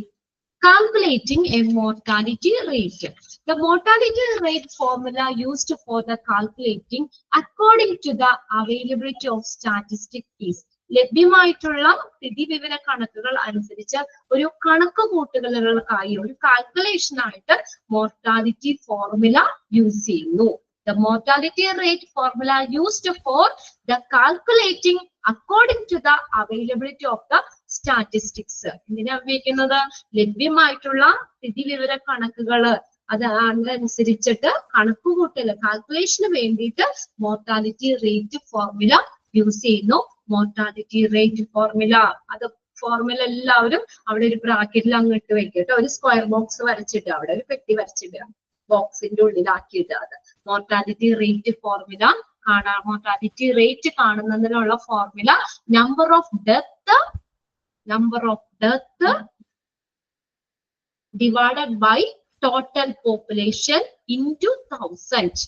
calculating a mortality rate. The mortality rate formula used for the calculating according to the availability of statistics is ലഭ്യമായിട്ടുള്ള സ്ഥിതിവിവര കണക്കുകൾ അനുസരിച്ച് ഒരു കണക്ക് കൂട്ടുകൾക്കായി ഒരു കാൽക്കുലേഷൻ ആയിട്ട് മോർട്ടാലിറ്റി ഫോർമുല യൂസ് ചെയ്യുന്നു. The mortality rate formula used for the calculating according to the availability of the statistics. എന്തിനാ ഉപയോഗിക്കുന്നത്? ലഭ്യമായിട്ടുള്ള സ്ഥിതിവിവര കണക്കുകള് അതനുസരിച്ചിട്ട് കണക്കുകൂട്ടൽ കാൽക്കുലേഷന് വേണ്ടിയിട്ട് മോർട്ടാലിറ്റി റേറ്റ് ഫോർമുല യൂസ് ചെയ്യുന്നു. മോർട്ടാലിറ്റി റേറ്റ് ഫോർമുല, അത് ഫോർമുല എല്ലാവരും അവിടെ ഒരു ബ്രാക്കറ്റിൽ അങ്ങോട്ട് വെക്കട്ടോ, ഒരു സ്ക്വയർ ബോക്സ് വരച്ചിട്ട് അവിടെ ഒരു പെട്ടി വരച്ചിടുക, ബോക്സിന്റെ ഉള്ളിലാക്കിയിട്ട് അത് മോർട്ടാലിറ്റി റേറ്റ് ഫോർമുല കാണാം. മോർട്ടാലിറ്റി റേറ്റ് കാണുന്നതിനുള്ള formula number of death divided by total population into 1000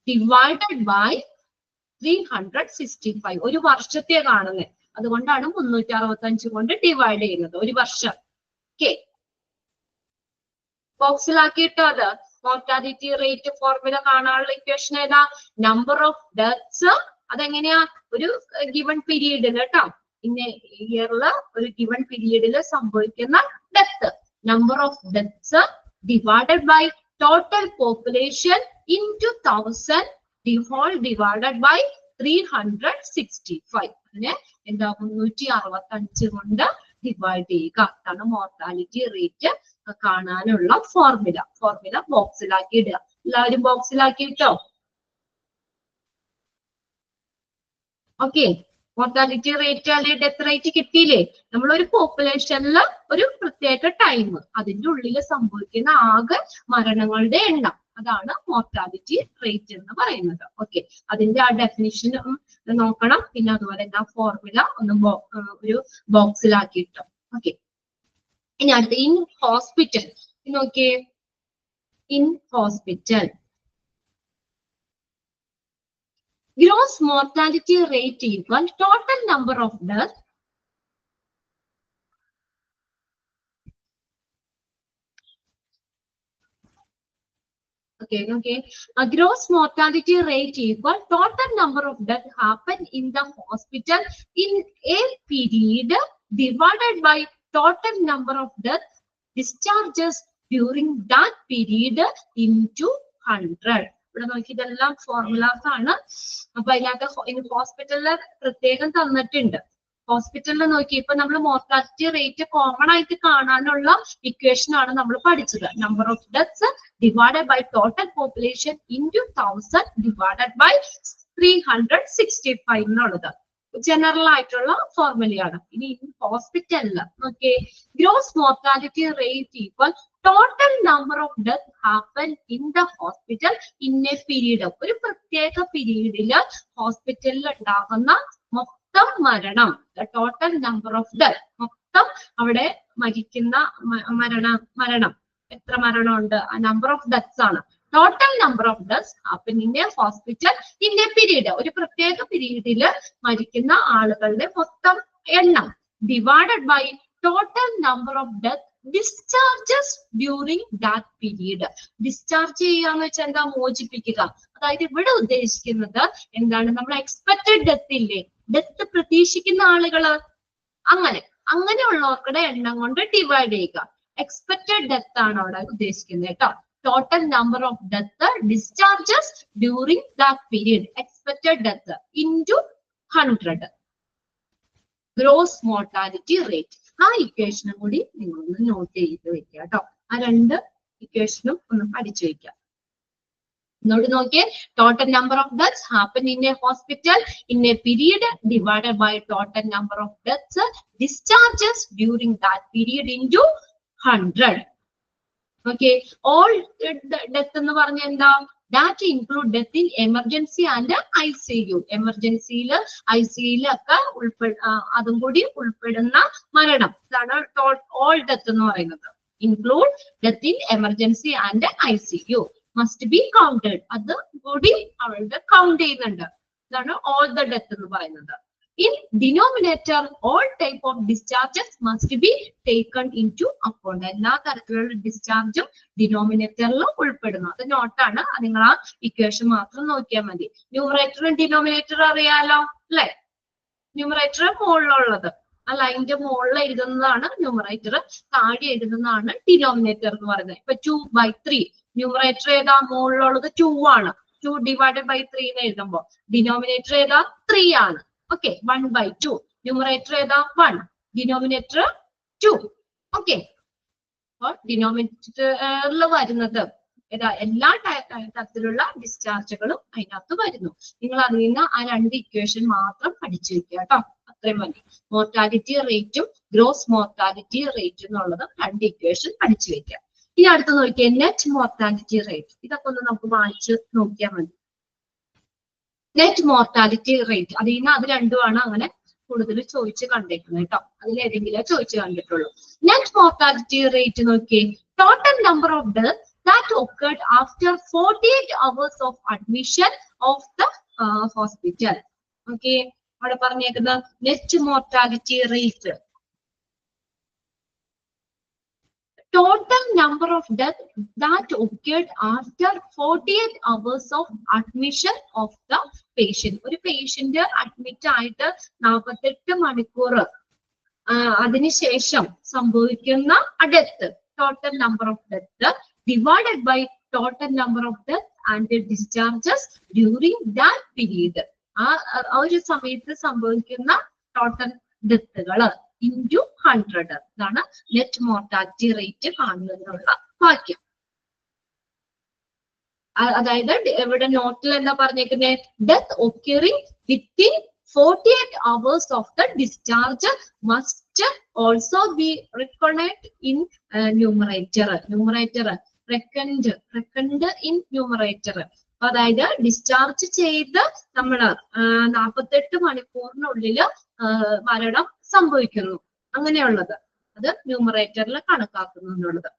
divided by 365. ഒരു വർഷത്തെ കാണുന്നത്, അതുകൊണ്ടാണ് 365 കൊണ്ട് ഡിവൈഡ് ചെയ്യുന്നത് ഒരു വർഷം. ഓക്കെ, ബോക്സിലാക്കിയിട്ടോ അത് മോർട്ടാലിറ്റി റേറ്റ് ഫോർമുല കാണാനുള്ള ഇക്വേഷൻ ഏതാ? നമ്പർ ഓഫ് ഡെത്ത്സ്, അതെങ്ങനെയാ? ഒരു ഗിവൺ പീരീഡിൽ കേട്ടോ, ഇന്ന ഇയറില് ഒരു ഗിവൺ പീരീഡിൽ സംഭവിക്കുന്ന death, number of deaths divided by total population into 1000 divided by 365. അതിനെ എന്താ 365 കൊണ്ട് ഡിവൈഡ് ചെയ്യുക. അതാണ് മോർട്ടാലിറ്റി റേറ്റ് കാണാനുള്ള ഫോർമുല. ബോക്സിലാക്കി ഇടുക. എല്ലാവരും ബോക്സിലാക്കി ഇട്ടോ. ഓക്കെ, മോർട്ടാലിറ്റി റേറ്റ് അല്ലെങ്കിൽ ഡെത്ത് റേറ്റ് കിട്ടിയില്ലേ? നമ്മൾ ഒരു പോപ്പുലേഷനിൽ ഒരു പ്രത്യേക ടൈം അതിന്റെ ഉള്ളിൽ സംഭവിക്കുന്ന ആകെ മരണങ്ങളുടെ എണ്ണം അതാണ് മോർട്ടാലിറ്റി റേറ്റ് എന്ന് പറയുന്നത്. ഓക്കെ, അതിന്റെ ആ ഡെഫിനിഷൻ നോക്കണം. പിന്നെ അതുപോലെ തന്നെ ആ ഫോർമുല ഒന്ന് ഒരു ബോക്സിലാക്കിയിട്ട്. ഓക്കെ, ഇനി അടുത്ത് ഇൻ ഹോസ്പിറ്റൽ നോക്കിയേ. In hospital gross mortality rate equal total number of deaths gross mortality rate equal total number of deaths happen in the hospital in a period divided by total number of deaths discharges during that period into 100. ഇവിടെ നോക്കി ഇതെല്ലാം formulas ആണ്. അപ്പൊ അതിനകത്ത് ഹോസ്പിറ്റലില് പ്രത്യേകം തന്നിട്ടുണ്ട്. ഹോസ്പിറ്റലിൽ നോക്കി ഇപ്പൊ നമ്മൾ മോർട്ടാലിറ്റി റേറ്റ് കോമൺ ആയിട്ട് കാണാനുള്ള ഇക്വേഷൻ ആണ് നമ്മൾ പഠിച്ചത്. Number of deaths divided by total population into 1000 divided by 365 എന്നുള്ളത് ജനറൽ ആയിട്ടുള്ള ഫോർമുലയാണ്. ഇനി ഹോസ്പിറ്റലില് നോക്കിയേ, gross mortality rate equal total number of death happen in the hospital in a period. ഒരു പ്രത്യേക പീരീഡില് ഹോസ്പിറ്റലിൽ ഉണ്ടാകുന്ന മൊത്തം മരണം, ടോട്ടൽ നമ്പർ ഓഫ് ഡെത്ത്, മൊത്തം അവിടെ മരിക്കുന്ന മരണം എത്ര മരണമുണ്ട്, ആ നമ്പർ ഓഫ് ഡെത്ത്സ് ആണ്. Total number of deaths happen in a hospital in a period. ഒരു പ്രത്യേക പീരീഡില് മരിക്കുന്ന ആളുകളുടെ മൊത്തം എണ്ണം divided by total number of death discharges during that period. Discharge ചെയ്യാന്ന് വെച്ചാൽ എന്താ, മോചിപ്പിക്കുക. അതായത് ഇവിടെ ഉദ്ദേശിക്കുന്നത് എന്താണ്, നമ്മൾ എക്സ്പെക്ടഡ് ഡെത്ത് ഇല്ലേ, ഡെത്ത് പ്രതീക്ഷിക്കുന്ന ആളുകള്, അങ്ങനെയുള്ളവർക്കുടെ എണ്ണം കൊണ്ട് ഡിവൈഡ് ചെയ്യുക. എക്സ്പെക്ടഡ് ഡെത്ത് ആണ് അവിടെ ഉദ്ദേശിക്കുന്നത് കേട്ടോ. Total number of death discharges during that period, expected death into 100 gross mortality rate. ആ ഇക്വേഷനും കൂടി നിങ്ങളൊന്ന് നോട്ട് ചെയ്ത് വെക്കുക കേട്ടോ. ആ രണ്ട് ഇക്വേഷനും ഒന്ന് പഠിച്ചു വെക്കുക. എന്നോട് നോക്കിയേ, total number of deaths happen in a hospital in a period divided by total number of deaths discharges during that period into 100. Okay, all death എന്ന് പറഞ്ഞ എന്താ, that include death in emergency and ICU. എമർജൻസിയില് ICUലൊക്കെ അതും കൂടി ഉൾപ്പെടുന്ന മരണം, ഇതാണ് ഓൾ ഡെത്ത് എന്ന് പറയുന്നത്. Include death in emergency and ICU must be counted. അത് കൂടി അവളുടെ കൗണ്ട് ചെയ്യുന്നുണ്ട്. ഇതാണ് ഓൾ ദ ഡെത്ത് എന്ന് പറയുന്നത്. In denominator, all type of discharges must be taken into account. എല്ലാ തരത്തിലുള്ള ഡിസ്ചാർജും ഡിനോമിനേറ്ററിൽ ഉൾപ്പെടുന്നു. അത് നോട്ടാണ്, നിങ്ങൾ ആ ഇക്വേഷൻ മാത്രം നോക്കിയാൽ മതി. ന്യൂമറേറ്ററും ഡിനോമിനേറ്ററും അറിയാലോ അല്ലെ. ന്യൂമറേറ്റർ മുകളിലുള്ളത്, ആ ലൈനിന്റെ മുകളിൽ എഴുതുന്നതാണ് ന്യൂമറേറ്റർ, താഴെ എഴുതുന്നതാണ് ഡിനോമിനേറ്റർ എന്ന് പറയുന്നത്. ഇപ്പൊ 2/3 ന്യൂമറേറ്റർ ഏതാ, മുകളിലുള്ളത് 2 ആണ്. 2 ഡിവൈഡഡ് ബൈ 3 എന്ന് എഴുതുമ്പോ ഡിനോമിനേറ്റർ ഏതാ, 3 ആണ്. ഓക്കെ, 1/2. ന്യൂമറേറ്റർ ഏതാ, 1, ഡിനോമിനേറ്റർ 2. ഓക്കെ, അപ്പോൾ ഡിനോമിനേറ്ററിൽ വരുന്നത് ഏതാ, എല്ലാ തരത്തിലുള്ള ഡിസ്ചാർജുകളും അതിനകത്ത് വരുന്നു. നിങ്ങൾ അതിൽ നിന്ന് ആ രണ്ട് ഇക്വേഷൻ മാത്രം പഠിച്ചു വെക്കുക കേട്ടോ. അത്രയും മതി. മോർട്ടാലിറ്റി റേറ്റും ഗ്രോസ് മോർട്ടാലിറ്റി റേറ്റ് എന്നുള്ളത് രണ്ട് ഇക്വേഷൻ പഠിച്ചു വെക്കുക. ഇനി അടുത്ത് നോക്കിയാൽ നെറ്റ് മോർട്ടാലിറ്റി റേറ്റ്. ഇതൊക്കെ ഒന്ന് നമുക്ക് വായിച്ച് നോക്കിയാൽ മതി. നെറ്റ് മോർട്ടാലിറ്റി റേറ്റ്, അതിൽ നിന്ന് അത് രണ്ടുമാണ് അങ്ങനെ കൂടുതൽ ചോദിച്ച് കണ്ടേക്കുന്നത് കേട്ടോ. അതിലേതെങ്കിലും ചോദിച്ചു കണ്ടിട്ടുള്ളൂ. നെറ്റ് മോർട്ടാലിറ്റി റേറ്റ് നോക്കിയേ, total number of death that occurred after 48 hours of admission of the hospital. Okay, അവിടെ പറഞ്ഞേക്കുന്നത് net mortality rate, total number of death that occurred after 48 hours of admission of the patient. ഒരു patient admit ആയിട്ട് 48 മണിക്കൂർ അതിനുശേഷം സംഭവിക്കുന്ന death, total number of death divided by total number of death and discharges during that period. ആ ഒരു സമയത്ത് സംഭവിക്കുന്ന total ഡെത്തുകള് into 100. ഇതാണ് നെറ്റ് മോർട്ടാലിറ്റി റേറ്റ് കാണുന്നതിനുള്ള വാക്യം. അതായത് ഇവിടെ നോട്ടിൽ എന്താ പറഞ്ഞേക്കുന്നത്, death occurring within 48 hours of the discharge must also be reckoned in numerator. Reckoned in numerator. അതായത് ഡിസ്ചാർജ് ചെയ്ത് നമ്മള് 48 മണിക്കൂറിനുള്ളില് മരണം സംഭവിക്കുന്നു, അങ്ങനെയുള്ളത് അത് ന്യൂമറേറ്ററിൽ കണക്കാക്കുന്നു എന്നുള്ളത്.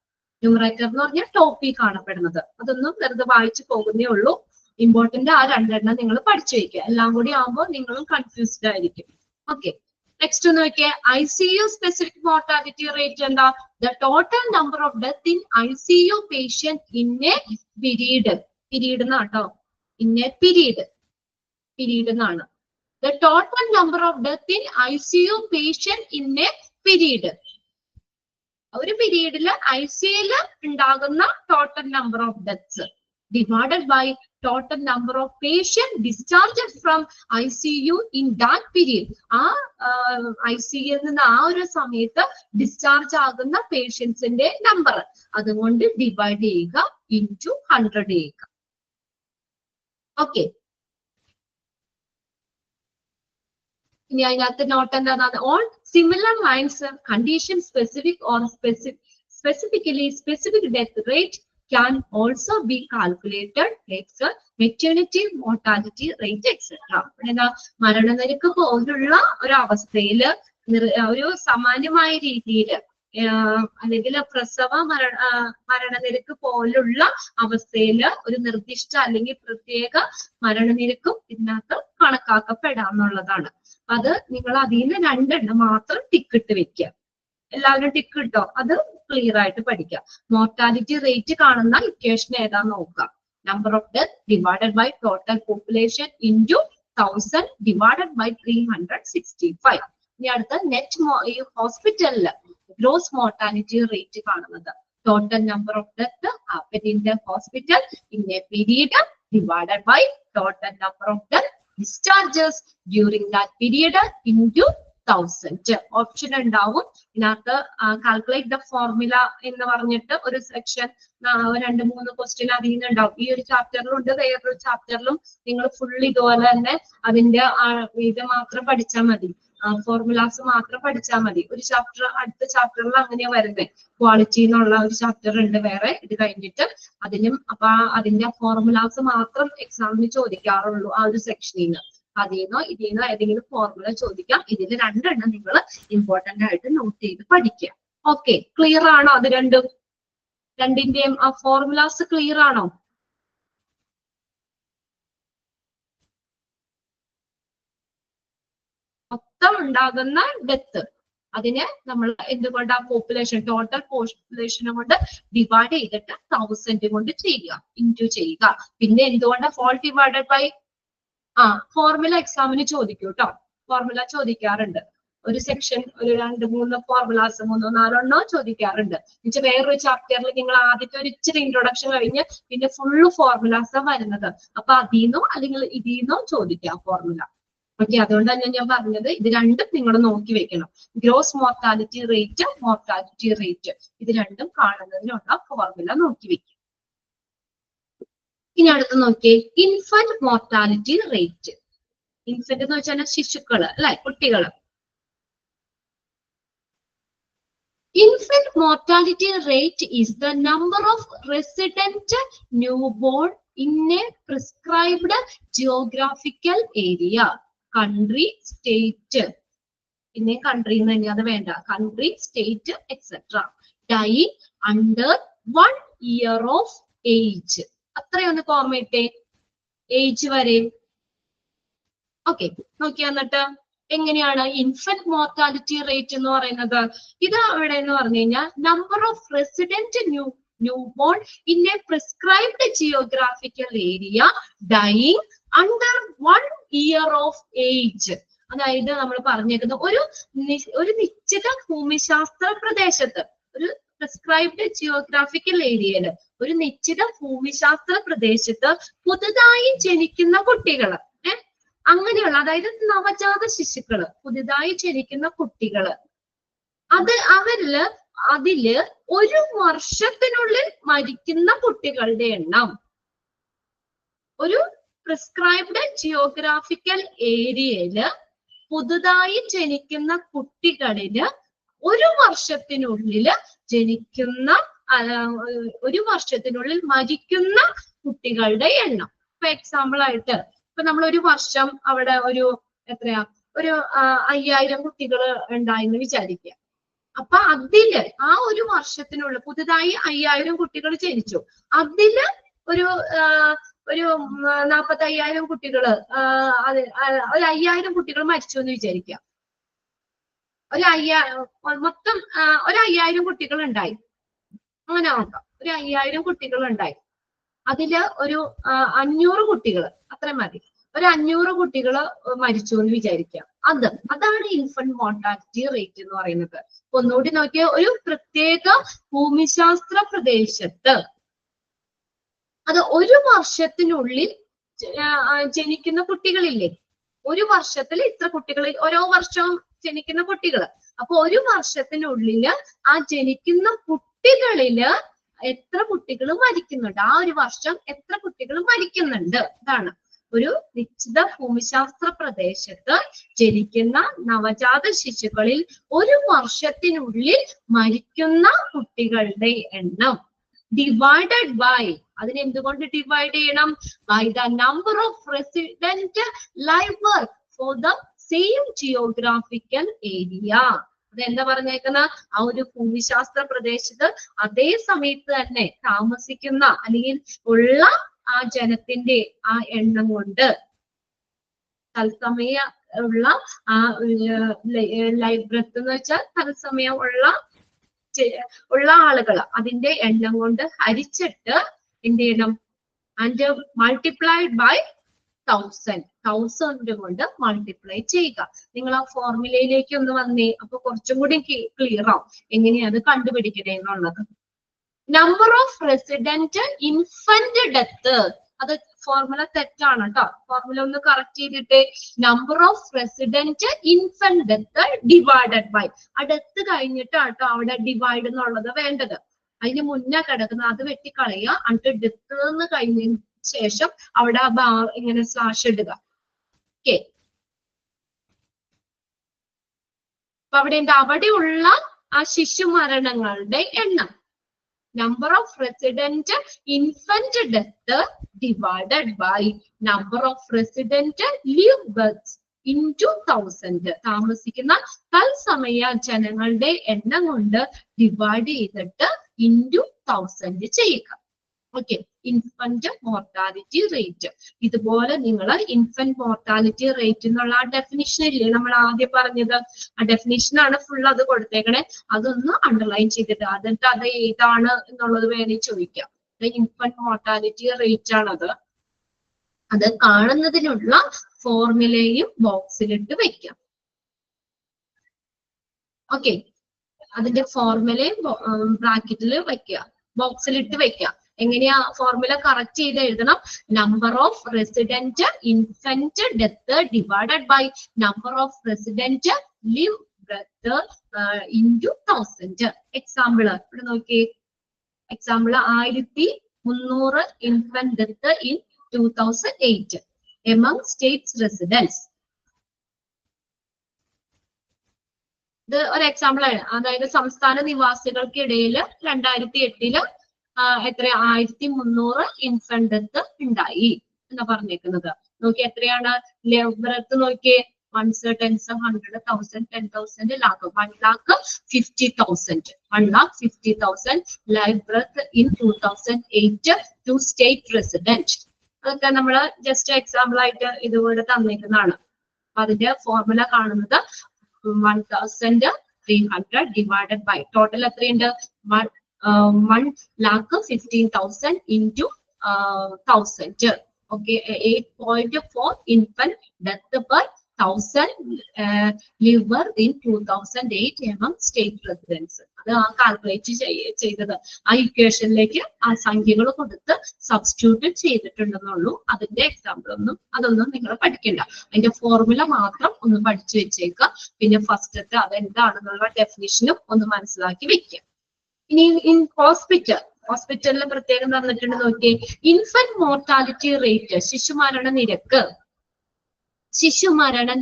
ന്യൂമറേറ്റർ എന്ന് പറഞ്ഞാൽ ടോപ്പിൽ കാണപ്പെടുന്നത്. അതൊന്നും വെറുതെ വായിച്ചു പോകുന്നേ ഉള്ളൂ. ഇമ്പോർട്ടന്റ് ആ രണ്ടെണ്ണം നിങ്ങൾ പഠിച്ചു വയ്ക്കുക. എല്ലാം കൂടി ആകുമ്പോൾ നിങ്ങളും കൺഫ്യൂസ്ഡ് ആയിരിക്കും. ഓക്കെ, നെക്സ്റ്റ് നോക്കിയേ, ICU സ്പെസിഫിക് മോർട്ടാലിറ്റി റേറ്റ് എന്താ? The total number of death in ICU patient in a period. Period എന്നാട്ടോ, ഇൻ എ പീരീഡ് എന്നാണ്. The total number of death in ICU patient in a period. ഒരു പീരീഡില് ICUല് ഉണ്ടാകുന്ന total number of deaths divided by total number of patient discharge from ICU in that period. ആ ICUയിൽ നിന്ന് ആ ഒരു സമയത്ത് ഡിസ്ചാർജ് ആകുന്ന പേഷ്യൻസിന്റെ നമ്പർ അതുകൊണ്ട് ഡിവൈഡ് ചെയ്യുക, ഇൻറ്റു 100 ചെയ്യുക. ഓക്കെ, ഇനി അതിനകത്ത് നോട്ട് എന്താണ്? All similar lines condition specific or specifically specific death rate can also be calculated, like maternity mortality rate etc. എന്താ, മരണനിരക്ക് പോലുള്ള ഒരു അവസ്ഥയില് ഒരു സമാനമായ രീതിയിൽ അല്ലെങ്കിൽ പ്രസവ മരണനിരക്ക് പോലുള്ള അവസ്ഥയില് ഒരു നിർദ്ദിഷ്ട അല്ലെങ്കിൽ പ്രത്യേക മരണനിരക്കും ഇതിനകത്ത് കണക്കാക്കപ്പെടാന്നുള്ളതാണ്. അത് നിങ്ങൾ അതിൽ നിന്ന് 2 എണ്ണം മാത്രം ടിക്കിട്ട് വെക്കുക. എല്ലാവരും ടിക്ക് ഇട്ടോ, അത് ക്ലിയർ ആയിട്ട് പഠിക്കാം. മോർട്ടാലിറ്റി റേറ്റ് കാണുന്ന ഇക്വേഷൻ ഏതാന്ന് നോക്കാം. Number of death divided by total population into 1000 divided by 365. ഇനി അടുത്ത നെറ്റ് ഈ ഹോസ്പിറ്റലില് ഗ്രോസ് മോർട്ടാലിറ്റി റേറ്റ് കാണുന്നത്. Total number of death happen in the hospital in a period divided by total number of death discharges during that period into 1000. Option ഉണ്ടാവും ഇതിനകത്ത്. Calculate the formula എന്ന് പറഞ്ഞിട്ട് ഒരു സെക്ഷൻ 2-3 ക്വസ്റ്റ്യൻ അതിൽ നിന്ന് ഉണ്ടാവും. ഈ ഒരു ചാപ്റ്ററിലും ഉണ്ട്, വേറൊരു ചാപ്റ്ററിലും. നിങ്ങൾ ഫുൾ ഇതുപോലെ തന്നെ അതിന്റെ ഇത് മാത്രം പഠിച്ചാൽ മതി, ഫോർമുലാസ് മാത്രം പഠിച്ചാൽ മതി. ഒരു ചാപ്റ്റർ അടുത്ത ചാപ്റ്ററിൽ അങ്ങനെയാ വരുന്നത്. ക്വാളിറ്റി എന്നുള്ള ഒരു ചാപ്റ്റർ ഉണ്ട് വേറെ ഇത് കഴിഞ്ഞിട്ട്. അതിലും അപ്പൊ അതിന്റെ ഫോർമുലാസ് മാത്രം എക്സാമിന് ചോദിക്കാറുള്ളൂ ആ ഒരു സെക്ഷനിൽ നിന്ന്. അതിൽ നിന്നോ ഏതെങ്കിലും ഫോർമുല ചോദിക്കാം. ഇതിൽ 2 എണ്ണം നിങ്ങൾ ഇമ്പോർട്ടന്റ് ആയിട്ട് നോട്ട് ചെയ്ത് പഠിക്കുക. ഓക്കെ, ക്ലിയർ ആണോ? അത് രണ്ടിന്റെയും ആ ഫോർമുലാസ് ക്ലിയർ ആണോ? മൊത്തം ഉണ്ടാകുന്ന ഡെത്ത് അതിനെ നമ്മൾ എന്തുകൊണ്ട് ആ പോപ്പുലേഷൻ ടോട്ടൽ പോപ്പുലേഷനെ കൊണ്ട് ഡിവൈഡ് ചെയ്തിട്ട് 1000 കൊണ്ട് ചെയ്യുക, ഇൻറ്റു ചെയ്യുക. പിന്നെ എന്തുകൊണ്ട് ഹോൾ ഡിവൈഡഡ് ബൈ ഫോർമുല എക്സാമിന് ചോദിക്കൂ കേട്ടോ. ഫോർമുല ചോദിക്കാറുണ്ട്. ഒരു സെക്ഷൻ ഒരു 2-3 ഫോർമുലാസ് 3-4 ചോദിക്കാറുണ്ട്. എന്നുവെച്ചാൽ വേറൊരു ചാപ്റ്ററിൽ നിങ്ങൾ ആദ്യത്തെ ഒരു ഇച്ചിരി ഇൻട്രൊഡക്ഷൻ കഴിഞ്ഞ് പിന്നെ ഫുള്ള് ഫോർമുലാസാ വരുന്നത്. അപ്പൊ അതിന്നോ അല്ലെങ്കിൽ ഇതിന്നോ ചോദിക്കാം ഫോർമുല. ഓക്കെ, അതുകൊണ്ട് തന്നെ ഞാൻ പറഞ്ഞത് ഇത് 2ഉം നിങ്ങൾ നോക്കി വെക്കണം. ഗ്രോസ് മോർട്ടാലിറ്റി റേറ്റ് ഇത് 2ഉം കാണുന്നതിനുള്ള ഫോർമുല നോക്കി വെക്കും. ഇനി അടുത്ത് നോക്കിയേ, ഇൻഫന്റ് മോർട്ടാലിറ്റി റേറ്റ്. ഇൻഫന്റ് എന്ന് വെച്ചാൽ ശിശുക്കള് അല്ലെ, കുട്ടികള്. Infant mortality rate is the number of resident newborn in a prescribed geographical area. Country, state. In a country, country, state, etc. Dying under 1 year of age. അത്രയൊന്ന് കോമേറ്റെ age വരെ. Okay, നോക്കിയാ എന്നിട്ട് എങ്ങനെയാണ് infant mortality rate എന്ന് പറയുന്നത്? ഇത് അവിടെ എന്ന് പറഞ്ഞു കഴിഞ്ഞാൽ number of resident newborn in a prescribed geographical area dying under 1 year of age. അതായത് നമ്മൾ പറഞ്ഞേക്കുന്ന ഒരു നിശ്ചിത ഭൂമിശാസ്ത്ര പ്രദേശത്ത്, ഒരു പ്രിസ്ക്രൈബ്ഡ് ജിയോഗ്രാഫിക്കൽ ഏരിയയില് ഒരു നിശ്ചിത ഭൂമിശാസ്ത്ര പ്രദേശത്ത് പുതുതായി ജനിക്കുന്ന കുട്ടികള്, അങ്ങനെയുള്ള അതായത് നവജാത ശിശുക്കള്, പുതുതായി ജനിക്കുന്ന കുട്ടികള്, അതില് 1 വർഷത്തിനുള്ളിൽ മരിക്കുന്ന കുട്ടികളുടെ എണ്ണം ഒരു പ്രിസ്ക്രൈബ്ഡ് ജിയോഗ്രാഫിക്കൽ ഏരിയയില് പുതുതായി ജനിക്കുന്ന കുട്ടികളില് 1 വർഷത്തിനുള്ളിൽ ജനിക്കുന്ന ഒരു വർഷത്തിനുള്ളിൽ മരിക്കുന്ന കുട്ടികളുടെ എണ്ണം. ഇപ്പൊ എക്സാമ്പിൾ ആയിട്ട് ഇപ്പൊ നമ്മൾ ഒരു വർഷം അവിടെ ഒരു എത്രയാ ഒരു 5000 കുട്ടികൾ ഉണ്ടായെന്ന് വിചാരിക്കുക. അപ്പൊ അതില് ആ ഒരു വർഷത്തിനുള്ളിൽ പുതുതായി 5000 കുട്ടികൾ ജനിച്ചു. അതില് ഒരു 45,000 കുട്ടികള് ഒരു 5000 കുട്ടികൾ മരിച്ചു എന്ന് വിചാരിക്കുക. മൊത്തം ഒരു 5000 കുട്ടികൾ ഉണ്ടായി. അങ്ങനെ നോക്കാം, ഒരു 5000 കുട്ടികൾ ഉണ്ടായി. അതില് ഒരു 500 കുട്ടികൾ, അത്ര മതി, ഒരു 500 കുട്ടികൾ മരിച്ചു എന്ന് വിചാരിക്കാം. അതാണ് ഇൻഫന്റ് മോർട്ടാലിറ്റി റേറ്റ് എന്ന് പറയുന്നത്. ഒന്നുകൂടി നോക്കിയ ഒരു പ്രത്യേക ഭൂമിശാസ്ത്ര പ്രദേശത്ത് അത് ഒരു വർഷത്തിനുള്ളിൽ ജനിക്കുന്ന കുട്ടികളില്ലേ, ഒരു വർഷത്തിൽ ഇത്ര കുട്ടികൾ, ഓരോ വർഷവും ജനിക്കുന്ന കുട്ടികൾ. അപ്പൊ ഒരു വർഷത്തിനുള്ളില് ആ ജനിക്കുന്ന കുട്ടികളില് എത്ര കുട്ടികൾ മരിക്കുന്നുണ്ട്, ആ ഒരു വർഷം എത്ര കുട്ടികൾ മരിക്കുന്നുണ്ട്. ഇതാണ് ഒരു നിശ്ചിത ഭൂമിശാസ്ത്ര പ്രദേശത്ത് ജനിക്കുന്ന നവജാത ശിശുക്കളിൽ ഒരു വർഷത്തിനുള്ളിൽ മരിക്കുന്ന കുട്ടികളുടെ എണ്ണം ഡിവൈഡഡ് ബൈ, അതിന് എന്തുകൊണ്ട് ഡിവൈഡ് ചെയ്യണം? By the number of resident live work for the same geographical area. അതെന്താ പറഞ്ഞേക്കുന്ന? ആ ഒരു ഭൂമിശാസ്ത്ര പ്രദേശത്ത് അതേ സമയത്ത് തന്നെ താമസിക്കുന്ന അല്ലെങ്കിൽ ഉള്ള ആ ജനത്തിന്റെ ആ എണ്ണം കൊണ്ട് തത്സമയ ഉള്ള ആ ലൈവ് ബ്രത്ത് എന്ന് വെച്ചാൽ തത്സമയം ഉള്ള ആളുകൾ അതിന്റെ എണ്ണം കൊണ്ട് ഹരിച്ചിട്ട് എന്ത് ചെയ്യണം? ആൻഡ് മൾട്ടിപ്ലൈഡ് ബൈ 1000 കൊണ്ട് മൾട്ടിപ്ലൈ ചെയ്യുക. നിങ്ങൾ ആ ഫോർമുലയിലേക്ക് ഒന്ന് വന്നേ, അപ്പൊ കുറച്ചും കൂടി ക്ലിയർ ആവും എങ്ങനെയാ അത് കണ്ടുപിടിക്കണേ എന്നുള്ളത്. Number of resident infant death, അത് ഫോർമുല തെറ്റാണ് കേട്ടോ, ഫോർമുല ഒന്ന് കറക്റ്റ് ചെയ്തിട്ട് number of resident infant death divided by, ആ ഡെത്ത് കഴിഞ്ഞിട്ടാട്ടോ അവിടെ ഡിവൈഡ് എന്നുള്ളത് വേണ്ടത്. അതിന് മുന്നേ കിടക്കുന്നത് അത് വെട്ടിക്കളയുക, എന്നിട്ട് ഡെത്ത് എന്ന് കഴിഞ്ഞതിന് ശേഷം അവിടെ ആ ബാർ ഇങ്ങനെ സ്ലാഷ് ഇടുക. ഓക്കെ, അപ്പൊ അവിടെയുള്ള ആ ശിശു മരണങ്ങളുടെ എണ്ണം number of resident infant death divided by number of resident live births into 1000. താമസിക്കുന്ന തത്സമയ ജനങ്ങളുടെ എണ്ണം കൊണ്ട് ഡിവൈഡ് ചെയ്തിട്ട് into 1000 ചെയ്യുക. Okay, infant mortality rate. ഇതുപോലെ നിങ്ങൾ ഇൻഫന്റ് മോർട്ടാലിറ്റി റേറ്റ് എന്നുള്ള ആ ഡെഫിനിഷൻ ഇല്ലേ നമ്മൾ ആദ്യം പറഞ്ഞത്, ആ ഡെഫിനിഷൻ ആണ് ഫുൾ അത് കൊടുത്തേക്കണേ. അതൊന്ന് അണ്ടർലൈൻ ചെയ്തിട്ട് എന്നിട്ട് അത് ഏതാണ് എന്നുള്ളത് വേണേ ചോദിക്കാം. ഇൻഫന്റ് മോർട്ടാലിറ്റി റേറ്റ് ആണത്. അത് കാണുന്നതിനുള്ള ഫോർമുലയും ബോക്സിലിട്ട് വെക്കാം. ഓക്കെ, അതിന്റെ ഫോർമുലയും ബ്രാക്കറ്റിൽ വെക്കുക, ബോക്സിലിട്ട് വെക്കുക. എങ്ങനെയാ ഫോർമുല കറക്റ്റ് ചെയ്ത് എഴുതണം? Number of resident infant death divided by number of resident live death into 1000. Example ഇവിടെ നോക്കി, example 1300 infant death in 2008 among states residents. ഇത് ഒരു എക്സാമ്പിൾ ആണ്. അതായത് സംസ്ഥാന നിവാസികൾക്കിടയിൽ 2008 എത്ര 1300 ഇൻഫന്റ് ഡെത്ത് ഉണ്ടായി എന്നാ പറഞ്ഞേക്കുന്നത്. നോക്കി എത്രയാണ് ലൈവ് ബർത്ത് നോക്കിയേ, 1s, 10s, 100, 1000, 10,000, lakh, 1,50,000, 1,50,000 live birth in 2008 to state resident. അതൊക്കെ നമ്മൾ ജസ്റ്റ് എക്സാമ്പിൾ ആയിട്ട് ഇതുപോലെ തന്നേക്കുന്നതാണ്. അപ്പൊ അതിന്റെ ഫോർമുല കാണുന്നത് 1,300 ഡിവൈഡഡ് ബൈ ടോട്ടൽ എത്രയുണ്ട്? 1,15,000 into 1000. Okay, 8.4 infant death per 1000 live birth in 2008 among state residents. അത് ആ കാൽക്കുലേറ്റ് ചെയ്തത് ആ ഇക്വേഷനിലേക്ക് ആ സംഖ്യകൾ കൊടുത്ത് സബ്സ്റ്റിറ്റ്യൂട്ട് ചെയ്തിട്ടുണ്ടെന്നുള്ളൂ. അതിന്റെ എക്സാമ്പിൾ അതൊന്നും നിങ്ങൾ പഠിക്കണ്ട, അതിന്റെ ഫോർമുല മാത്രം ഒന്ന് പഠിച്ചു വെച്ചേക്കുക. പിന്നെ ഫസ്റ്റത്തെ അതെന്താണെന്നുള്ള ഡെഫിനിഷനും ഒന്ന് മനസ്സിലാക്കി വെക്കുക. ഇനി ഇൻ ഹോസ്പിറ്റലിൽ പ്രത്യേകം തന്നിട്ടുണ്ട് നോക്കിയേ, ഇൻഫന്റ് മോർട്ടാലിറ്റി റേറ്റ്, ശിശുമരണ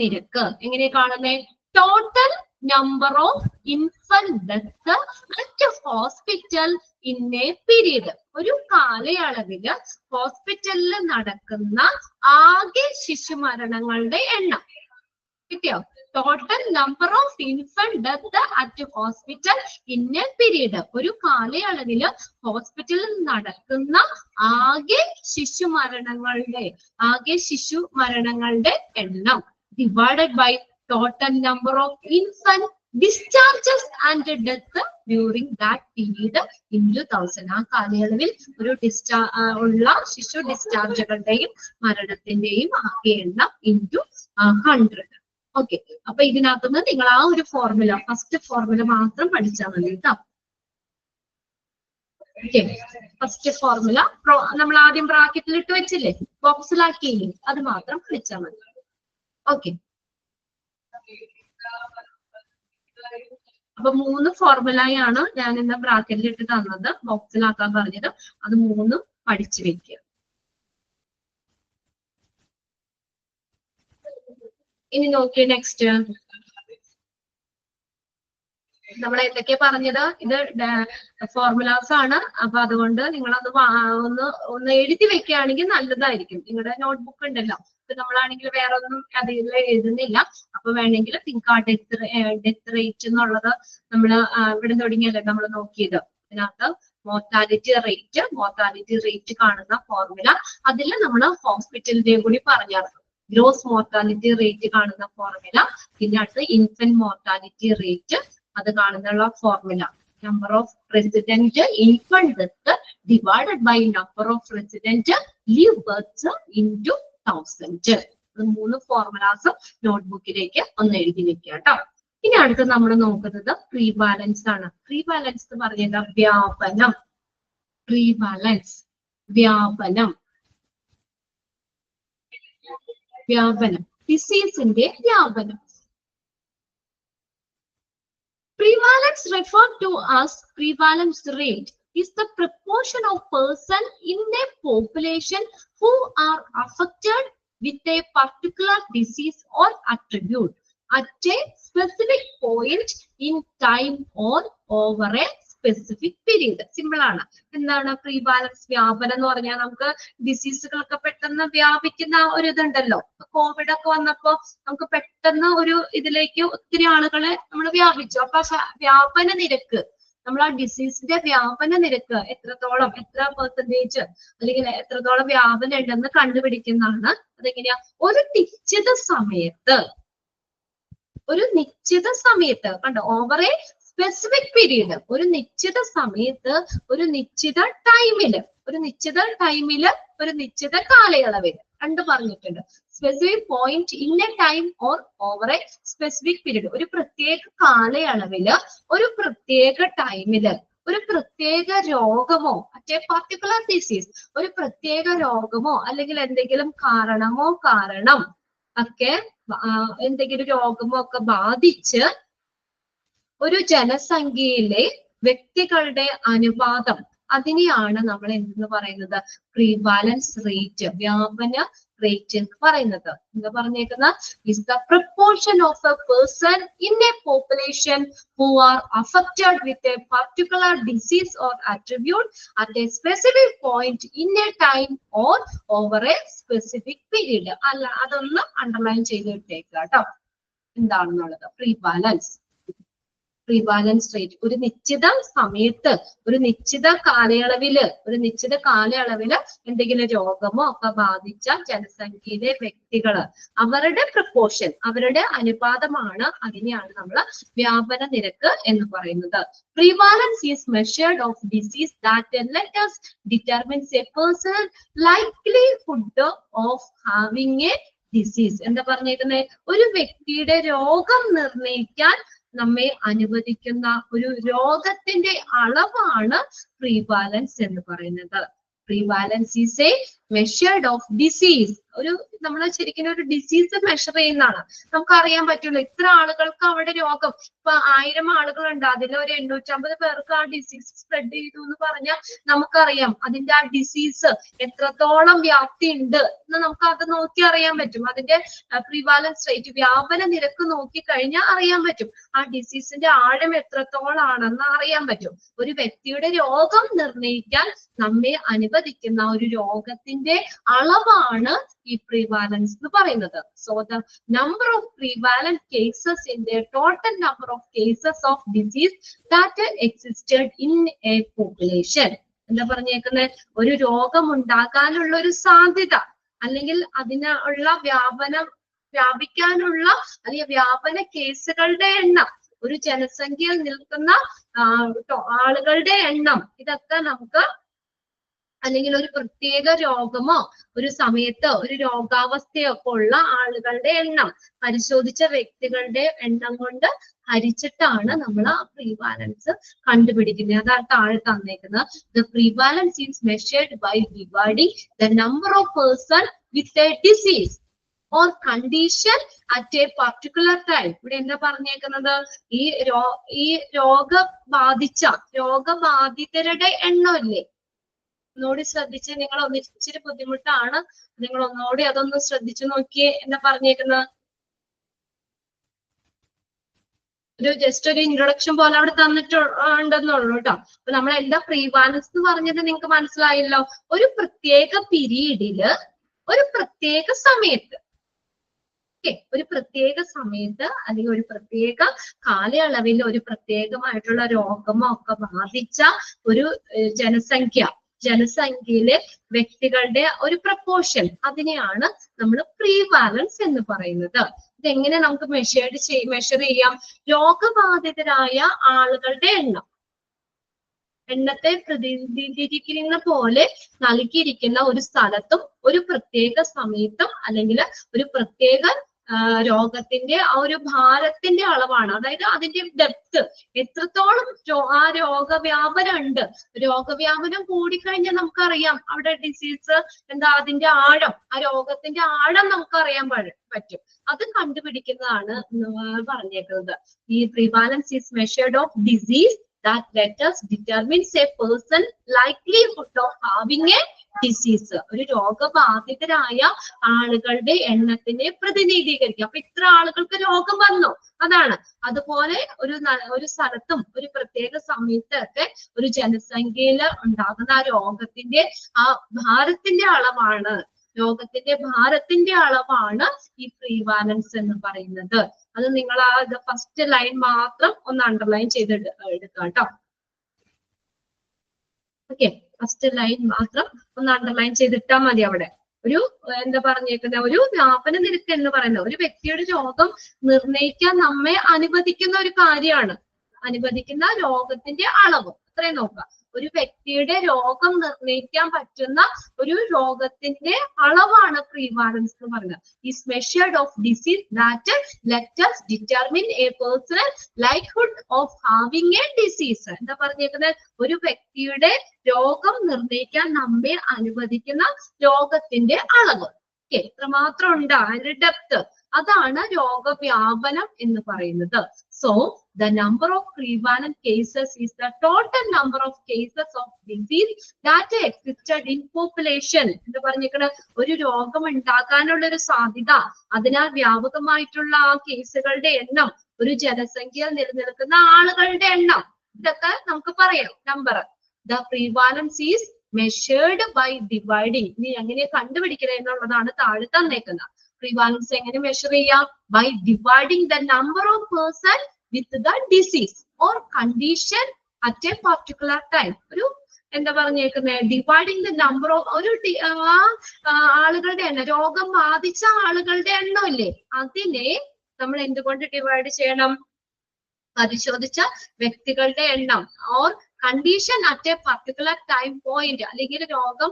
നിരക്ക് എങ്ങനെയാ കാണുന്നേ? Total number of infant deaths at hospital in a period. ഒരു കാലയളവില് ഹോസ്പിറ്റലിൽ നടക്കുന്ന ആകെ ശിശുമരണങ്ങളുടെ എണ്ണം കിട്ടിയോ? Total number of infant death at hospital in a period. ഒരു കാലയളവില് ഹോസ്പിറ്റലിൽ നടക്കുന്ന ആകെ ശിശുമരണങ്ങളുടെ എണ്ണം divided by total number of infant discharges and death during that period into 1000. ആ കാലയളവിൽ ഉള്ള ശിശു ഡിസ്ചാർജുകളുടെയും മരണത്തിന്റെയും ആകെ എണ്ണം ഇൻടു 100. ഓക്കെ, അപ്പൊ ഇതിനകത്തുനിന്ന് നിങ്ങൾ ആ ഒരു ഫോർമുല, ഫസ്റ്റ് ഫോർമുല മാത്രം പഠിച്ചാൽ മതി കേട്ടോ. ഓക്കെ, ഫസ്റ്റ് ഫോർമുല നമ്മൾ ആദ്യം ബ്രാക്കറ്റിൽ ഇട്ട് വെച്ചില്ലേ, ബോക്സിലാക്കിയില്ലേ, അത് മാത്രം പഠിച്ചാൽ മതി. ഓക്കെ, അപ്പൊ 3 ഫോർമുലയാണ് ഞാൻ ഇന്ന് ബ്രാക്കറ്റിൽ ഇട്ട് തന്നത്, ബോക്സിലാക്കാൻ പറഞ്ഞത്. അത് 3 പഠിച്ചു വെക്കുക. ഇനി നോക്കിയേ, നെക്സ്റ്റ് നമ്മൾ എന്തൊക്കെയാ പറഞ്ഞത്? ഇത് ഫോർമുലാസ് ആണ്. അപ്പൊ അതുകൊണ്ട് നിങ്ങളത് ഒന്ന് എഴുതി വെക്കുകയാണെങ്കിൽ നല്ലതായിരിക്കും. നിങ്ങളുടെ നോട്ട്ബുക്ക് ഉണ്ടല്ലോ, ഇപ്പൊ നമ്മളാണെങ്കിൽ വേറെ ഒന്നും അതിൽ എഴുതുന്നില്ല. അപ്പൊ വേണമെങ്കിൽ തിങ്ക് ആ ഡെത്ത് റേറ്റ് എന്നുള്ളത് നമ്മൾ ഇവിടെ തുടങ്ങിയല്ലേ നമ്മൾ നോക്കിയത്. ഇതിനകത്ത് മോർട്ടാലിറ്റി റേറ്റ് കാണുന്ന ഫോർമുല, അതിൽ നമ്മൾ ഹോസ്പിറ്റലിന്റെയും കൂടി പറഞ്ഞായിരുന്നു. ഗ്രോസ് മോർട്ടാലിറ്റി റേറ്റ് കാണുന്ന ഫോർമുല, പിന്നെ അടുത്ത് ഇൻഫന്റ് മോർട്ടാലിറ്റി റേറ്റ് അത് കാണുന്നുള്ള formula, number of resident infant death divided by number of resident live birth into 1000. 3 formulas നോട്ട്ബുക്കിലേക്ക് ഒന്ന് എഴുതി വെക്കുക കേട്ടോ. ഇനി അടുത്ത് നമ്മൾ നോക്കുന്നത് പ്രീവാലൻസ് ആണ്. പ്രീവാലൻസ് എന്ന് പറഞ്ഞത് വ്യാപനം. പ്രീവാലൻസ് വ്യാപനം, ഡിസീസിന്റെ വ്യാപനം. Prevalence referred to as prevalence rate is the proportion of person in a population who are affected with a particular disease or attribute at a specific point in time or over a specific period. Simple ആണ്. എന്താണ് prevalence വ്യാപനം എന്ന് പറഞ്ഞാൽ? നമുക്ക് ഡിസീസുകളൊക്കെ പെട്ടെന്ന് വ്യാപിക്കുന്ന ഒരു ഇതുണ്ടല്ലോ. കോവിഡ് ഒക്കെ വന്നപ്പോ നമുക്ക് പെട്ടെന്ന് ഒരു ഇതിലേക്ക് ഒത്തിരി ആളുകളെ നമ്മൾ വ്യാപിച്ചു. അപ്പൊ വ്യാപന നിരക്ക്, നമ്മൾ ആ ഡിസീസിന്റെ വ്യാപന നിരക്ക് എത്രത്തോളം, എത്ര പെർസെന്റേജ് അല്ലെങ്കിൽ എത്രത്തോളം വ്യാപനം ഉണ്ടെന്ന് കണ്ടുപിടിക്കുന്നതാണ്. അതെങ്ങനെയാ? ഒരു നിശ്ചിത സമയത്ത് കണ്ടോ, ഓവർ എ സ്പെസിഫിക് പീരീഡ്, ഒരു നിശ്ചിത സമയത്ത്, ഒരു നിശ്ചിത ടൈമില്, ഒരു നിശ്ചിത കാലയളവിൽ, രണ്ട് പറഞ്ഞിട്ടുണ്ട്. Specific point in a time or over a specific period. ഒരു പ്രത്യേക കാലയളവില്, ഒരു പ്രത്യേക ടൈമില്, ഒരു പ്രത്യേക രോഗമോ, മറ്റേ പർട്ടിക്കുലർ ഡിസീസ്, ഒരു പ്രത്യേക രോഗമോ അല്ലെങ്കിൽ എന്തെങ്കിലും കാരണം ഒക്കെ എന്തെങ്കിലും രോഗമോ ഒക്കെ ബാധിച്ച് ഒരു ജനസംഖ്യയിലെ വ്യക്തികളുടെ അനുപാതം, അതിനെയാണ് നമ്മൾ എന്തെന്ന് പറയുന്നത്? പ്രീവാലൻസ് റേറ്റ്, വ്യാപന റേറ്റ് എന്ന് പറയുന്നത്. എന്താ പറഞ്ഞേക്കുന്ന? Is the proportion of a person in a population who are affected with a particular disease or attribute at a specific point in a time or over a specific period. അല്ല, അതൊന്ന് underline ചെയ്ത് ഇട്ടേക്കുക കേട്ടോ, എന്താണെന്നുള്ളത്. Prevalence rate ഒരു നിശ്ചിത സമയത്ത്, ഒരു നിശ്ചിത കാലയളവില് എന്തെങ്കിലും രോഗമോ ഒക്കെ ബാധിച്ച ജനസംഖ്യയിലെ വ്യക്തികള്, അവരുടെ പ്രപ്പോർഷൻ, അവരുടെ അനുപാതമാണ്, അതിനെയാണ് നമ്മൾ വ്യാപന നിരക്ക് എന്ന് പറയുന്നത്. Prevalence is measured of disease that let us determines a person likelihood of having a disease. എന്താ പറഞ്ഞേക്കുന്നത്? ഒരു വ്യക്തിയുടെ രോഗം നിർണയിക്കാൻ നമ്മെ അനുവദിക്കുന്ന ഒരു രോഗത്തിന്റെ അളവാണ് പ്രീവാലൻസ് എന്ന് പറയുന്നത്. Prevalence is A measured of disease. ഒരു നമ്മൾ ശരിക്കും ഒരു ഡിസീസ് മെഷർ ചെയ്യുന്നതാണ്. നമുക്കറിയാൻ പറ്റുള്ളൂ ഇത്ര ആളുകൾക്ക് അവിടെ രോഗം. ഇപ്പൊ 1000 ആളുകളുണ്ട്, അതിൽ ഒരു 850 പേർക്ക് ആ ഡിസീസ് സ്പ്രെഡ് ചെയ്തു എന്ന് പറഞ്ഞാൽ നമുക്കറിയാം അതിന്റെ ആ ഡിസീസ് എത്രത്തോളം വ്യാപ്തി ഉണ്ട് എന്ന് നമുക്ക് അത് നോക്കി അറിയാൻ പറ്റും. അതിന്റെ പ്രിവാലൻസ് റേറ്റ്, വ്യാപന നിരക്ക് നോക്കി കഴിഞ്ഞാൽ അറിയാൻ പറ്റും ആ ഡിസീസിന്റെ ആഴം എത്രത്തോളാണെന്ന് അറിയാൻ പറ്റും. ഒരു വ്യക്തിയുടെ രോഗം നിർണ്ണയിക്കാൻ നമ്മെ അനുവദിക്കുന്ന ഒരു രോഗത്തിന്റെ അളവാണ് ഈ പ്രിവാലൻസ് എന്ന് പറയുന്നത്. So the number of prevalent cases in the total number of cases of disease that existed in a population. എന്താ പറഞ്ഞേക്കുന്നത്? ഒരു രോഗം ഉണ്ടാകാനുള്ള ഒരു സാധ്യത അല്ലെങ്കിൽ അതിനുള്ള വ്യാപിക്കാനുള്ള അല്ലെങ്കിൽ വ്യാപന കേസുകളുടെ എണ്ണം, ഒരു ജനസംഖ്യയിൽ നിൽക്കുന്ന ആളുകളുടെ എണ്ണം, ഇതൊക്കെ നമുക്ക് അല്ലെങ്കിൽ ഒരു പ്രത്യേക രോഗമോ ഒരു സമയത്ത് ഒരു രോഗാവസ്ഥയൊക്കെ ഉള്ള ആളുകളുടെ എണ്ണം പരിശോധിച്ച വ്യക്തികളുടെ എണ്ണം കൊണ്ട് ഹരിച്ചിട്ടാണ് നമ്മൾ ആ പ്രിവാലൻസ് കണ്ടുപിടിക്കുന്നത്. അതാണ് താഴെ തന്നേക്കുന്നത്. The prevalence is measured by dividing the number of person with a disease or condition at a particular time. ഇവിടെ എന്താ പറഞ്ഞേക്കുന്നത്? ഈ രോഗബാധിതരുടെ എണ്ണമില്ലേ, ഒന്നുകൂടി ശ്രദ്ധിച്ച്, നിങ്ങൾ ഒന്നിച്ചിരി ബുദ്ധിമുട്ടാണ്, നിങ്ങൾ ഒന്നുകൂടി അതൊന്ന് ശ്രദ്ധിച്ചു നോക്കിയേ. എന്താ പറഞ്ഞേക്കുന്നത്? ഒരു ജസ്റ്റ് ഒരു ഇൻട്രൊഡക്ഷൻ പോലെ അവിടെ തന്നിട്ടുണ്ടെന്നുള്ളൂ കേട്ടോ. അപ്പൊ നമ്മൾ എന്താ പ്രിവാലൻസ് എന്ന് പറഞ്ഞത് നിങ്ങൾക്ക് മനസ്സിലായല്ലോ. ഒരു പ്രത്യേക പീരീഡില് ഒരു പ്രത്യേക സമയത്ത്, ഒരു പ്രത്യേക സമയത്ത് അല്ലെങ്കിൽ ഒരു പ്രത്യേക കാലയളവിൽ ഒരു പ്രത്യേകമായിട്ടുള്ള രോഗമോ ഒക്കെ ബാധിച്ച ഒരു ജനസംഖ്യയിലെ വ്യക്തികളുടെ ഒരു പ്രപ്പോർഷൻ, അതിനെയാണ് നമ്മൾ പ്രിവാലൻസ് എന്ന് പറയുന്നത്. ഇതെങ്ങനെ നമുക്ക് മെഷർ ചെയ്യാം? രോഗബാധിതരായ ആളുകളുടെ എണ്ണത്തെ പ്രതിനിധീകരിക്കുന്ന പോലെ നൽകിയിരിക്കുന്ന ഒരു സ്ഥലത്തും ഒരു പ്രത്യേക സമയത്തും അല്ലെങ്കിൽ ഒരു പ്രത്യേക രോഗത്തിന്റെ ആ ഒരു ഭാരത്തിന്റെ അളവാണ്. അതായത് അതിന്റെ ഡെപ്ത്, എത്രത്തോളം ആ രോഗവ്യാപനം ഉണ്ട്. രോഗവ്യാപനം കൂടിക്കഴിഞ്ഞാൽ നമുക്കറിയാം അവിടെ ഡിസീസ് എന്താ, അതിന്റെ ആഴം, ആ രോഗത്തിന്റെ ആഴം നമുക്കറിയാൻ പറ്റും. അത് കണ്ടുപിടിക്കുന്നതാണ് പറഞ്ഞേക്കുന്നത്. ഈ prevalence is measured of disease that let us determine a person likelihood of having a disease. ഒരു രോഗബാധിതരായ ആളുകളുടെ എണ്ണത്തിനെ പ്രതിനിധീകരിക്കുക. അപ്പൊ ഇത്ര ആളുകൾക്ക് രോഗം വന്നു, അതാണ്. അതുപോലെ ഒരു സ്ഥലത്തും ഒരു പ്രത്യേക സമയത്തൊക്കെ ഒരു ജനസംഖ്യയിൽ ഉണ്ടാകുന്ന ആ രോഗത്തിന്റെ ആ ഭാരത്തിന്റെ അളവാണ്, രോഗത്തിന്റെ ഭാരത്തിന്റെ അളവാണ് ഈ പ്രിവാലൻസ് എന്ന് പറയുന്നത്. അത് നിങ്ങൾ ആ ഫസ്റ്റ് ലൈൻ മാത്രം ഒന്ന് അണ്ടർലൈൻ ചെയ്തിട്ട് എടുക്കാം കേട്ടോ. ഓക്കെ, ഫസ്റ്റ് ലൈൻ മാത്രം ഒന്ന് അണ്ടർലൈൻ ചെയ്തിട്ടാൽ മതി. അവിടെ ഒരു എന്താ പറഞ്ഞേക്കുന്ന ഒരു വ്യാപന നിരക്ക് എന്ന് പറയുന്നത് ഒരു വ്യക്തിയുടെ രോഗം നിർണ്ണയിക്കാൻ നമ്മെ അനുവദിക്കുന്ന ഒരു കാര്യമാണ്. അനുവദിക്കുന്ന രോഗത്തിന്റെ അളവ് അത്രയും നോക്കുക. ഒരു വ്യക്തിയുടെ രോഗം നിർണ്ണയിക്കാൻ പറ്റുന്ന ഒരു രോഗത്തിന്റെ അളവാണ് പ്രിവാലൻസ് എന്ന് പറയുന്നത്. Is measured of disease that let us determine a person's likelihood of having a disease. എന്താ പറഞ്ഞേക്കുന്നത്? ഒരു വ്യക്തിയുടെ രോഗം നിർണ്ണയിക്കാൻ നമ്മെ അനുവദിക്കുന്ന രോഗത്തിന്റെ അളവ് എത്രമാത്രം ഉണ്ട്, അതിന്റെ ഡെപ്ത്, അതാണ് രോഗവ്യാപനം എന്ന് പറയുന്നത്. So the number of prevalent cases is the total number of cases of disease that existed in population. എന്താ പറഞ്ഞേക്കുന്നത്? ഒരു രോഗം ഉണ്ടാകാനുള്ള ഒരു സാധ്യത, അതിനാൽ വ്യാപകമായിട്ടുള്ള ആ കേസുകളുടെ എണ്ണം, ഒരു ജനസംഖ്യയിൽ നിലനിൽക്കുന്ന ആളുകളുടെ എണ്ണം, ഇതൊക്കെ നമുക്ക് പറയാം number. The prevalence is measured by dividing. ഇനി എങ്ങനെ കണ്ടുപിടിക്കണം എന്നുള്ളതാണ് താഴെ തന്നേക്കുന്നത്. പ്രിവാലൻസ് എങ്ങനെ മെഷർ ചെയ്യാം? By dividing the number of person with the disease or condition at a particular time. ഒരു എന്താ പറഞ്ഞേക്കുന്നത്? ഡിവൈഡിങ് ദ നമ്പർ ഓഫ് ഒരു ആളുകളുടെ എണ്ണം, രോഗം ബാധിച്ച ആളുകളുടെ എണ്ണം ഇല്ലേ, അതിനെ നമ്മൾ എന്തുകൊണ്ട് ഡിവൈഡ് ചെയ്യണം? പരിശോധിച്ച വ്യക്തികളുടെ എണ്ണം or condition at a particular time point, അല്ലെങ്കിൽ രോഗം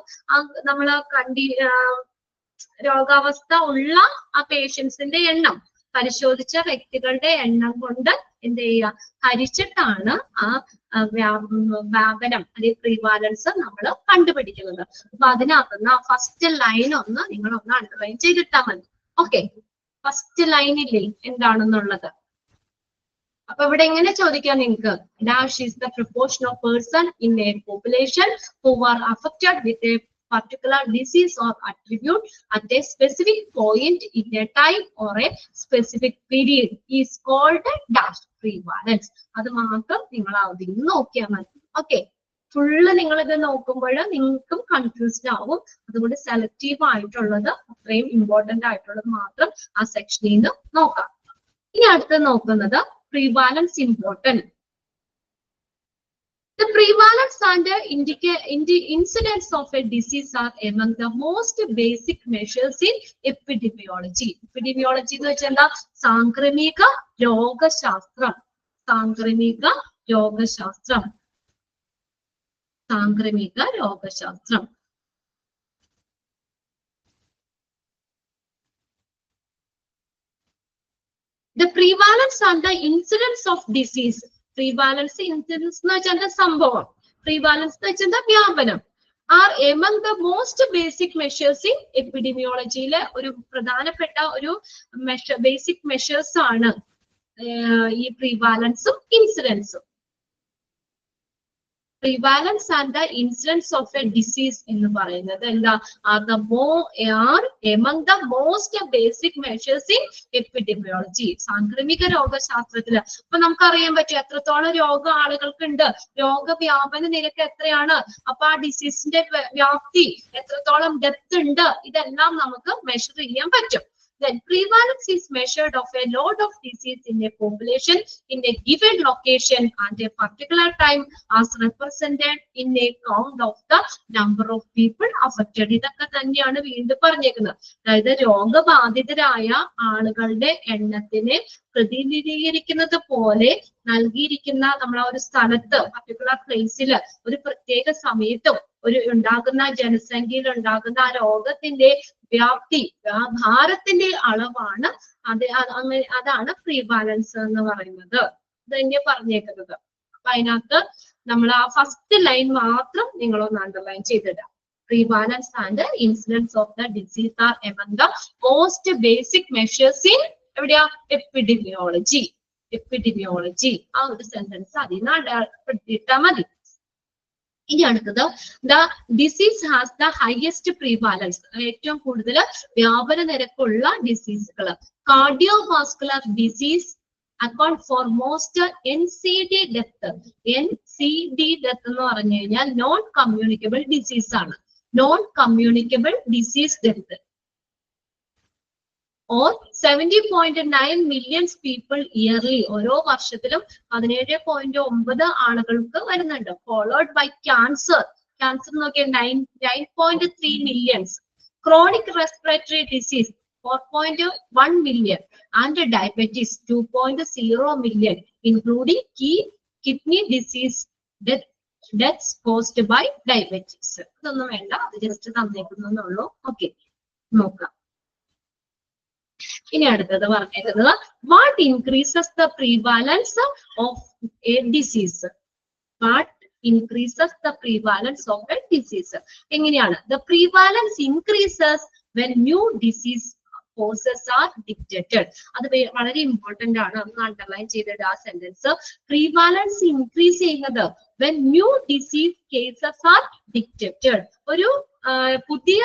നമ്മൾ രോഗാവസ്ഥ ഉള്ള ആ പേഷ്യൻസിന്റെ എണ്ണം, പരിശോധിച്ച വ്യക്തികളുടെ എണ്ണം കൊണ്ട് എന്ത് ചെയ്യുക, ഹരിച്ചിട്ടാണ് ആ വ്യാപനം അല്ലെങ്കിൽ പ്രീവാലൻസ് നമ്മൾ കണ്ടുപിടിക്കുന്നത്. അപ്പൊ അതിനകത്തുനിന്ന് ആ ഫസ്റ്റ് ലൈൻ ഒന്ന് നിങ്ങളൊന്ന് അണ്ടർലൈൻ ചെയ്തിട്ടാൽ മതി. ഓക്കെ, ഫസ്റ്റ് ലൈനില്ലേ എന്താണെന്നുള്ളത്. അപ്പൊ ഇവിടെ എങ്ങനെ ചോദിക്കാം നിങ്ങൾക്ക്, dash is the proportion of person in a population who are affected with A particular disease or attribute at a specific point in a time or a specific period is called dash prevalence. അത് മാത്രം നിങ്ങൾ ആദ്യം നോക്കിയാൽ മതി. Okay, full നിങ്ങൾ ഇത് നോക്കുമ്പോൾ നിങ്ങൾക്കും കൺഫ്യൂസ്ഡ് ആവും. അതുകൊണ്ട് സെലക്റ്റീവ് ആയിട്ടുള്ളത്, അത്രയും ഇമ്പോർട്ടന്റ് ആയിട്ടുള്ളത് മാത്രം ആ സെക്ഷനിൽ നിന്ന് നോക്കാം. ഇനി അടുത്ത് നോക്കുന്നത് prevalence important. The prevalence and the incidence of a disease are among the most basic measures in epidemiology. Epidemiology എന്ന് വെച്ചാൽ എന്താ? സാംക്രമിക രോഗശാസ്ത്രം. സാംക്രമിക രോഗശാസ്ത്രം. സാംക്രമിക രോഗശാസ്ത്രം. The prevalence and the incidence of disease. Prevalence, incidence എന്ന് വെച്ചാൽ എന്താ? സംഭവം. Prevalence എന്ന് വെച്ചാൽ എന്താ? വ്യാപനം. Are among the most basic measures in epidemiology-യിലെ ഒരു പ്രധാനപ്പെട്ട ഒരു ബേസിക് മെഷേഴ്സ് ആണ് ഈ പ്രീവാലൻസും ഇൻസിഡൻസും. Prevalence and the incidence of a disease എന്ന് പറയുന്നത് എന്താ? are among the most basic measures in epidemiology. സാംക്രമിക രോഗശാസ്ത്രത്തില് അപ്പൊ നമുക്കറിയാൻ പറ്റും എത്രത്തോളം രോഗം ആളുകൾക്കുണ്ട്, രോഗവ്യാപന നിരക്ക് എത്രയാണ്, അപ്പൊ ആ ഡിസീസിന്റെ വ്യാപ്തി എത്രത്തോളം ഡെപ്ത് ഉണ്ട്, ഇതെല്ലാം നമുക്ക് മെഷർ ചെയ്യാൻ പറ്റും. Then prevalence is measured of a load of disease in a population in a given location at a particular time as represented in a count of the number of people affected. ഇതൊക്കെ തന്നെയാണ് വീണ്ടും പറഞ്ഞേക്കുന്നത്. അതായത് രോഗബാധിതരായ ആളുകളുടെ എണ്ണത്തിനെ പ്രതിനിധീകരിക്കുന്നത് പോലെ നൽകിയിരിക്കുന്ന നമ്മളെ ഒരു സ്ഥലത്ത്, പർട്ടിക്കുലർ പ്ലേസിൽ, ഒരു പ്രത്യേക സമയത്തും ഒരു ഉണ്ടാകുന്ന ജനസംഖ്യയിൽ ഉണ്ടാകുന്ന ആ രോഗത്തിന്റെ വ്യാപ്തി, ഭാരത്തിന്റെ അളവാണ് അതാണ് പ്രീവാലൻസ് എന്ന് പറയുന്നത്. ഇത് തന്നെ പറഞ്ഞേക്കുന്നത്. അപ്പൊ അതിനകത്ത് നമ്മൾ ആ ഫസ്റ്റ് ലൈൻ മാത്രം നിങ്ങളൊന്ന് അണ്ടർലൈൻ ചെയ്തിടാം. Prevalence and incidence of the disease are among the most basic measures in എവിടെയാ? എപ്പിഡെമിയോളജി. എപ്പിഡെമിയോളജി ആ ഒരു സെന്റൻസ് അതിന് ഇട്ടാൽ മതി. ഇനി അടുത്തത് the disease has the highest prevalence. ഏറ്റവും കൂടുതൽ വ്യാപന നിരക്കുള്ള ഡിസീസുകൾ. Cardiovascular disease account for most NCD death. NCD death എന്ന് പറഞ്ഞു കഴിഞ്ഞാൽ നോൺ കമ്മ്യൂണിക്കബിൾ ഡിസീസ് ആണ്. Non communicable disease death or 70.9 million people yearly. ഓരോ വർഷത്തിലും 17.9 ആളുകൾക്ക് വരുന്നുണ്ട്. Followed by cancer. Cancer നോക്കിയാൽ 9.3 millions. Chronic respiratory disease 4.1 million and diabetes 2.0 million, including kidney disease deaths caused by diabetes. ഇതൊന്നും വേണ്ട, അത് ജസ്റ്റ് തന്നേക്കുന്നുള്ളൂ. ഓക്കെ, നോക്കാം. ഇനി അടുത്തത് പറഞ്ഞേക്കുന്നത് what increases the prevalence of a disease. What increases the prevalence of a disease. എങ്ങനെയാണ്? The prevalence increases when new disease causes are detected. അത് വളരെ ഇമ്പോർട്ടന്റ് ആണ്, ഒന്ന് അണ്ടർലൈൻ ചെയ്തിട്ട് ആ സെന്റൻസ്. പ്രീവാലൻസ് ഇൻക്രീസ് ചെയ്യുന്നത് when new disease cases are detected. ഒരു പുതിയ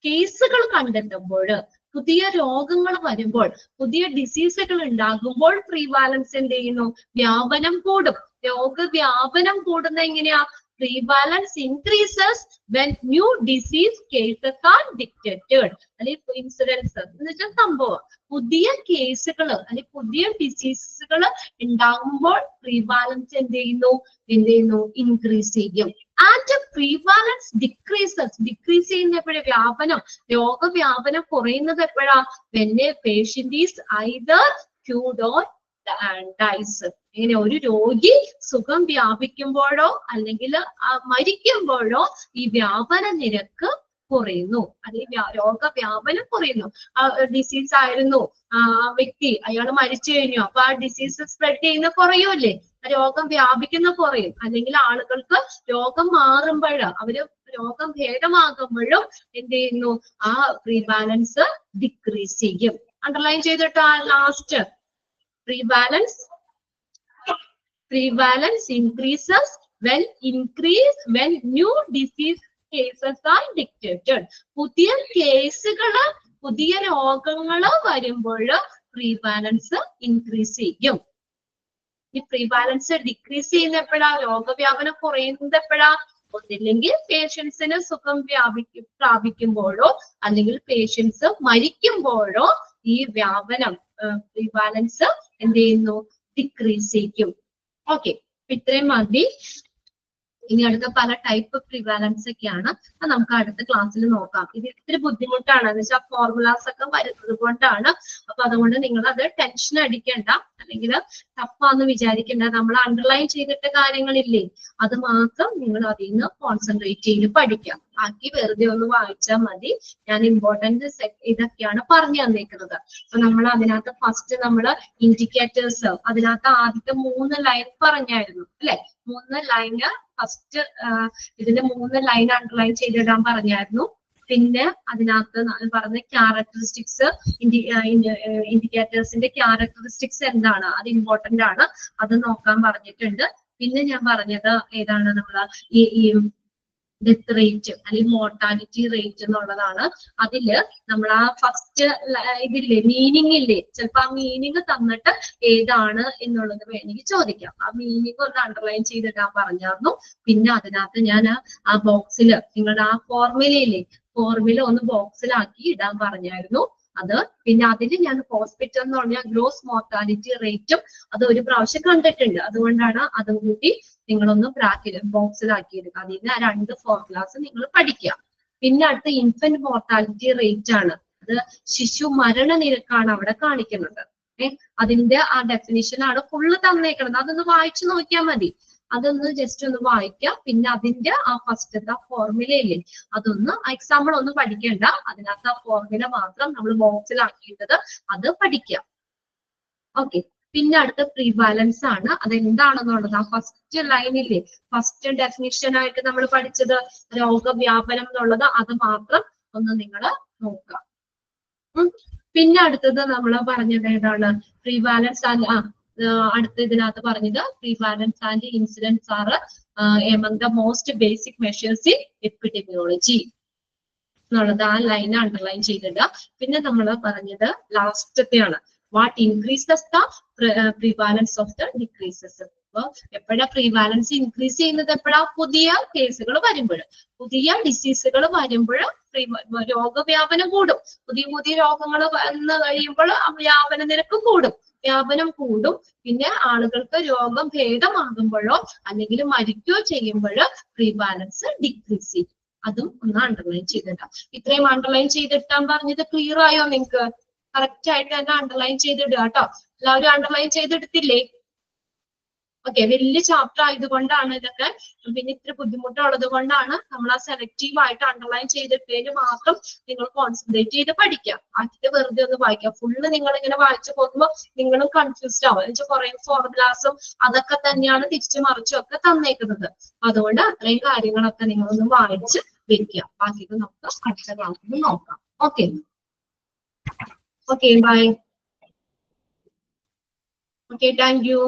കേസുകൾ കണ്ടെത്തുമ്പോൾ, പുതിയ രോഗങ്ങൾ വരുമ്പോൾ, പുതിയ ഡിസീസുകൾ ഉണ്ടാകുമ്പോൾ പ്രീവാലൻസ് എന്ത് ചെയ്യുന്നു? വ്യാപനം കൂടും. രോഗവ്യാപനം കൂടുന്ന എങ്ങനെയാ? Prevalence increases when new disease cases are detected. അല്ലെങ്കിൽ ഇൻസിഡൻസ് എന്ന് വെച്ചാൽ സംഭവം, പുതിയ കേസുകൾ അല്ലെങ്കിൽ പുതിയ ഡിസീസുകൾ ഉണ്ടാകുമ്പോൾ പ്രീവാലൻസ് എന്ത് ചെയ്യുന്നു? ഇൻക്രീസ് ചെയ്യും. And prevalence decreases. ഡിക്രീസ് ചെയ്യുന്ന എപ്പോഴാ? വ്യാപനം, രോഗവ്യാപനം കുറയുന്നത് എപ്പോഴാ? when a patient is either cured or dies. ഇങ്ങനെ ഒരു രോഗി സുഖം വ്യാപിക്കുമ്പോഴോ അല്ലെങ്കിൽ മരിക്കുമ്പോഴോ ഈ വ്യാപന നിരക്ക് കുറയുന്നു, അല്ലെങ്കിൽ രോഗവ്യാപനം കുറയുന്നു. ആ ഡിസീസ് ആയിരുന്നു, ആ വ്യക്തി അയാൾ മരിച്ചു കഴിഞ്ഞു, അപ്പൊ ആ ഡിസീസ് സ്പ്രെഡ് ചെയ്യുന്ന കുറയുമല്ലേ, രോഗം വ്യാപിക്കുന്ന കുറയും. അല്ലെങ്കിൽ ആളുകൾക്ക് രോഗം മാറുമ്പോഴ് അവര് രോഗം ഭേദമാകുമ്പോഴും എന്ത് ചെയ്യുന്നു, ആ പ്രീവാലൻസ് ഡിക്രീസ് ചെയ്യും. അണ്ടർലൈൻ ചെയ്തിട്ട് last prevalence increases when new disease cases are detected. പുതിയ കേസുകള്, പുതിയ രോഗങ്ങള് വരുമ്പോൾ പ്രീവാലൻസ് ഇൻക്രീസ് ചെയ്യും. ഈ പ്രീവാലൻസ് ഡിക്രീസ് ചെയ്യുന്ന എപ്പോഴാ, രോഗവ്യാപനം കുറയുന്നത് എപ്പോഴാ, ഒന്നില്ലെങ്കിൽ പേഷ്യൻസിന് സുഖം പ്രാപിക്കുമ്പോഴോ അല്ലെങ്കിൽ പേഷ്യൻസ് മരിക്കുമ്പോഴോ ഈ വ്യാപനം പ്രീവാലൻസ് എന്ത് ചെയ്യുന്നു, ഡിക്രീസ് ചെയ്യും. ഓക്കെ, ഇത്രയും മതി. ഇനി അടുത്ത പല ടൈപ്പ് പ്രിവാലൻസ് ഒക്കെയാണ്, അത് നമുക്ക് അടുത്ത ക്ലാസ്സിൽ നോക്കാം. ഇത് ഇത്തിരി ബുദ്ധിമുട്ടാണ്, എന്ന് വെച്ചാൽ ഫോർമുലാസ് ഒക്കെ വരുന്നത് കൊണ്ടാണ്. അപ്പൊ അതുകൊണ്ട് നിങ്ങൾ അത് ടെൻഷൻ അടിക്കണ്ട, അല്ലെങ്കിൽ ടഫാന്ന് വിചാരിക്കണ്ട. നമ്മൾ അണ്ടർലൈൻ ചെയ്തിട്ട കാര്യങ്ങളില്ലേ, അത് മാത്രം നിങ്ങൾ അതിൽ നിന്ന് കോൺസെൻട്രേറ്റ് ചെയ്ത് പഠിക്കാം. ബാക്കി വെറുതെ ഒന്ന് വായിച്ചാൽ മതി. ഞാൻ ഇമ്പോർട്ടന്റ് ഇതൊക്കെയാണ് പറഞ്ഞു തന്നേക്കുന്നത്. അപ്പൊ നമ്മൾ അതിനകത്ത് ഫസ്റ്റ് നമ്മൾ ഇൻഡിക്കേറ്റേഴ്സ്, അതിനകത്ത് ആദ്യത്തെ 3 ലൈൻ പറഞ്ഞായിരുന്നു അല്ലെ. 3 ലൈന് ഫസ്റ്റ് ഇതിന്റെ 3 ലൈൻ അണ്ടർലൈൻ ചെയ്തിടാൻ പറഞ്ഞായിരുന്നു. പിന്നെ അതിനകത്ത് പറഞ്ഞ ക്യാരക്ടറിസ്റ്റിക്സ്, ഇൻഡിക്കേറ്റേഴ്സിന്റെ ക്യാരക്ടറിസ്റ്റിക്സ് എന്താണ്, അത് ഇമ്പോർട്ടന്റ് ആണ്, അത് നോക്കാൻ പറഞ്ഞിട്ടുണ്ട്. പിന്നെ ഞാൻ പറഞ്ഞത് ഏതാണ്, നമ്മൾ ഈ ഡെത്ത് റേറ്റ് അല്ലെങ്കിൽ മോർട്ടാലിറ്റി റേറ്റ് എന്നുള്ളതാണ്. അതില് നമ്മൾ ആ ഫസ്റ്റ് ഇതില്ലേ, മീനിങ് ഇല്ലേ, ചിലപ്പോ ആ മീനിങ് തന്നിട്ട് ഏതാണ് എന്നുള്ളത് വേണമെങ്കിൽ ചോദിക്കാം. ആ മീനിങ് ഒന്ന് അണ്ടർലൈൻ ചെയ്തിടാൻ പറഞ്ഞായിരുന്നു. പിന്നെ അതിനകത്ത് ഞാൻ ആ ബോക്സിൽ നിങ്ങളുടെ ആ ഫോർമുല ഒന്ന് ബോക്സിലാക്കി ഇടാൻ പറഞ്ഞായിരുന്നു. അത് പിന്നെ അതിൽ ഞാൻ ഹോസ്പിറ്റൽ എന്ന് പറഞ്ഞാൽ ഗ്രോസ് മോർട്ടാലിറ്റി റേറ്റും അത് ഒരു പ്രാവശ്യം കണ്ടിട്ടുണ്ട്. അതുകൊണ്ടാണ് അതും കൂടി നിങ്ങളൊന്ന് ബോക്സിലാക്കിയെടുക്കുക. അതിന് ആ 2 ഫോർമുലാസ് നിങ്ങൾ പഠിക്കുക. പിന്നെ അടുത്ത ഇൻഫന്റ് മോർട്ടാലിറ്റി റേറ്റ് ആണ്. അത് ശിശു മരണ നിരക്കാണ് അവിടെ കാണിക്കുന്നത്. അതിന്റെ ആ ഡെഫിനിഷൻ ആണ് ഫുള്ള് തന്നേക്കുന്നത്. അതൊന്ന് വായിച്ചു നോക്കിയാൽ മതി. അതൊന്ന് ജസ്റ്റ് ഒന്ന് വായിക്കാം. പിന്നെ അതിന്റെ ആ ഫസ്റ്റത്തെ ഫോർമുലയില്ലേ, അതൊന്ന് എക്സാമ്പിൾ ഒന്നും പഠിക്കേണ്ട, അതിനകത്ത് ആ ഫോർമുല മാത്രം നമ്മൾ ബോക്സിലാക്കിയിട്ടത് അത് പഠിക്കാം. ഓക്കെ, പിന്നെ അടുത്ത പ്രീവാലൻസ് ആണ്. അതെന്താണെന്നുള്ളത് ആ ഫസ്റ്റ് ലൈനില്ലേ, ഫസ്റ്റ് ഡെഫിനിഷൻ ആയിട്ട് നമ്മൾ പഠിച്ചത് രോഗവ്യാപനം എന്നുള്ളത്, അത് മാത്രം ഒന്ന് നിങ്ങൾ നോക്കാം. പിന്നെ അടുത്തത് നമ്മൾ പറഞ്ഞത് ഏതാണ്, പ്രീവാലൻസ് അടുത്ത ഇതിനകത്ത് പറഞ്ഞത് prevalence and incidence are among the most basic measures in epidemiology എന്നുള്ളത് ആ ലൈൻ അണ്ടർലൈൻ ചെയ്തിട്ട്. പിന്നെ നമ്മൾ പറഞ്ഞത് ലാസ്റ്റത്തെയാണ്, what increases the prevalence of the decreases. അപ്പൊ എപ്പോഴാ പ്രീവാലൻസ് ഇൻക്രീസ് ചെയ്യുന്നത്, എപ്പോഴാ, പുതിയ കേസുകൾ വരുമ്പോൾ, പുതിയ ഡിസീസുകൾ വരുമ്പോൾ രോഗവ്യാപനം കൂടും. പുതിയ രോഗങ്ങൾ വന്നു കഴിയുമ്പോൾ വ്യാപന നിരക്ക് കൂടും, വ്യാപനം കൂടും. പിന്നെ ആളുകൾക്ക് രോഗം ഭേദമാകുമ്പോഴോ അല്ലെങ്കിൽ മരിക്കുകയോ ചെയ്യുമ്പോൾ പ്രീവാലൻസ് ഡിക്രീസ് ചെയ്യും. അതും ഒന്ന് അണ്ടർലൈൻ ചെയ്തിട്ടാ. ഇത്രയും അണ്ടർലൈൻ ചെയ്തിട്ടാൻ പറഞ്ഞത് ക്ലിയർ ആയോ നിങ്ങൾക്ക്? കറക്റ്റ് ആയിട്ട് തന്നെ അണ്ടർലൈൻ ചെയ്തിടുക കേട്ടോ. എല്ലാവരും അണ്ടർലൈൻ ചെയ്തെടുത്തില്ലേ? ഓക്കെ, വലിയ ചാപ്റ്റർ ആയതുകൊണ്ടാണ് ഇതൊക്കെ, പിന്നെ ഇത്ര ബുദ്ധിമുട്ടുള്ളത് കൊണ്ടാണ് നമ്മൾ ആ സെലക്റ്റീവ് ആയിട്ട് അണ്ടർലൈൻ ചെയ്തിട്ടതിന് മാത്രം നിങ്ങൾ കോൺസെൻട്രേറ്റ് ചെയ്ത് പഠിക്കാം. ആദ്യത്തെ വെറുതെ ഒന്ന് വായിക്കാം. ഫുള്ള് നിങ്ങൾ ഇങ്ങനെ വായിച്ചു പോകുമ്പോൾ നിങ്ങളും കൺഫ്യൂസ്ഡ് ആവും. എന്നുവെച്ചാൽ കുറെ ഫോർമുലാസും അതൊക്കെ തന്നെയാണ് തിരിച്ചു മറിച്ചും ഒക്കെ തന്നേക്കുന്നത്. അതുകൊണ്ട് അത്രയും കാര്യങ്ങളൊക്കെ നിങ്ങളൊന്ന് വായിച്ച് വെക്കുക. ബാക്കിയൊക്കെ നമുക്ക് അടുത്ത ക്ലാസ്സിൽ നോക്കാം. Okay, bye. Okay, thank U.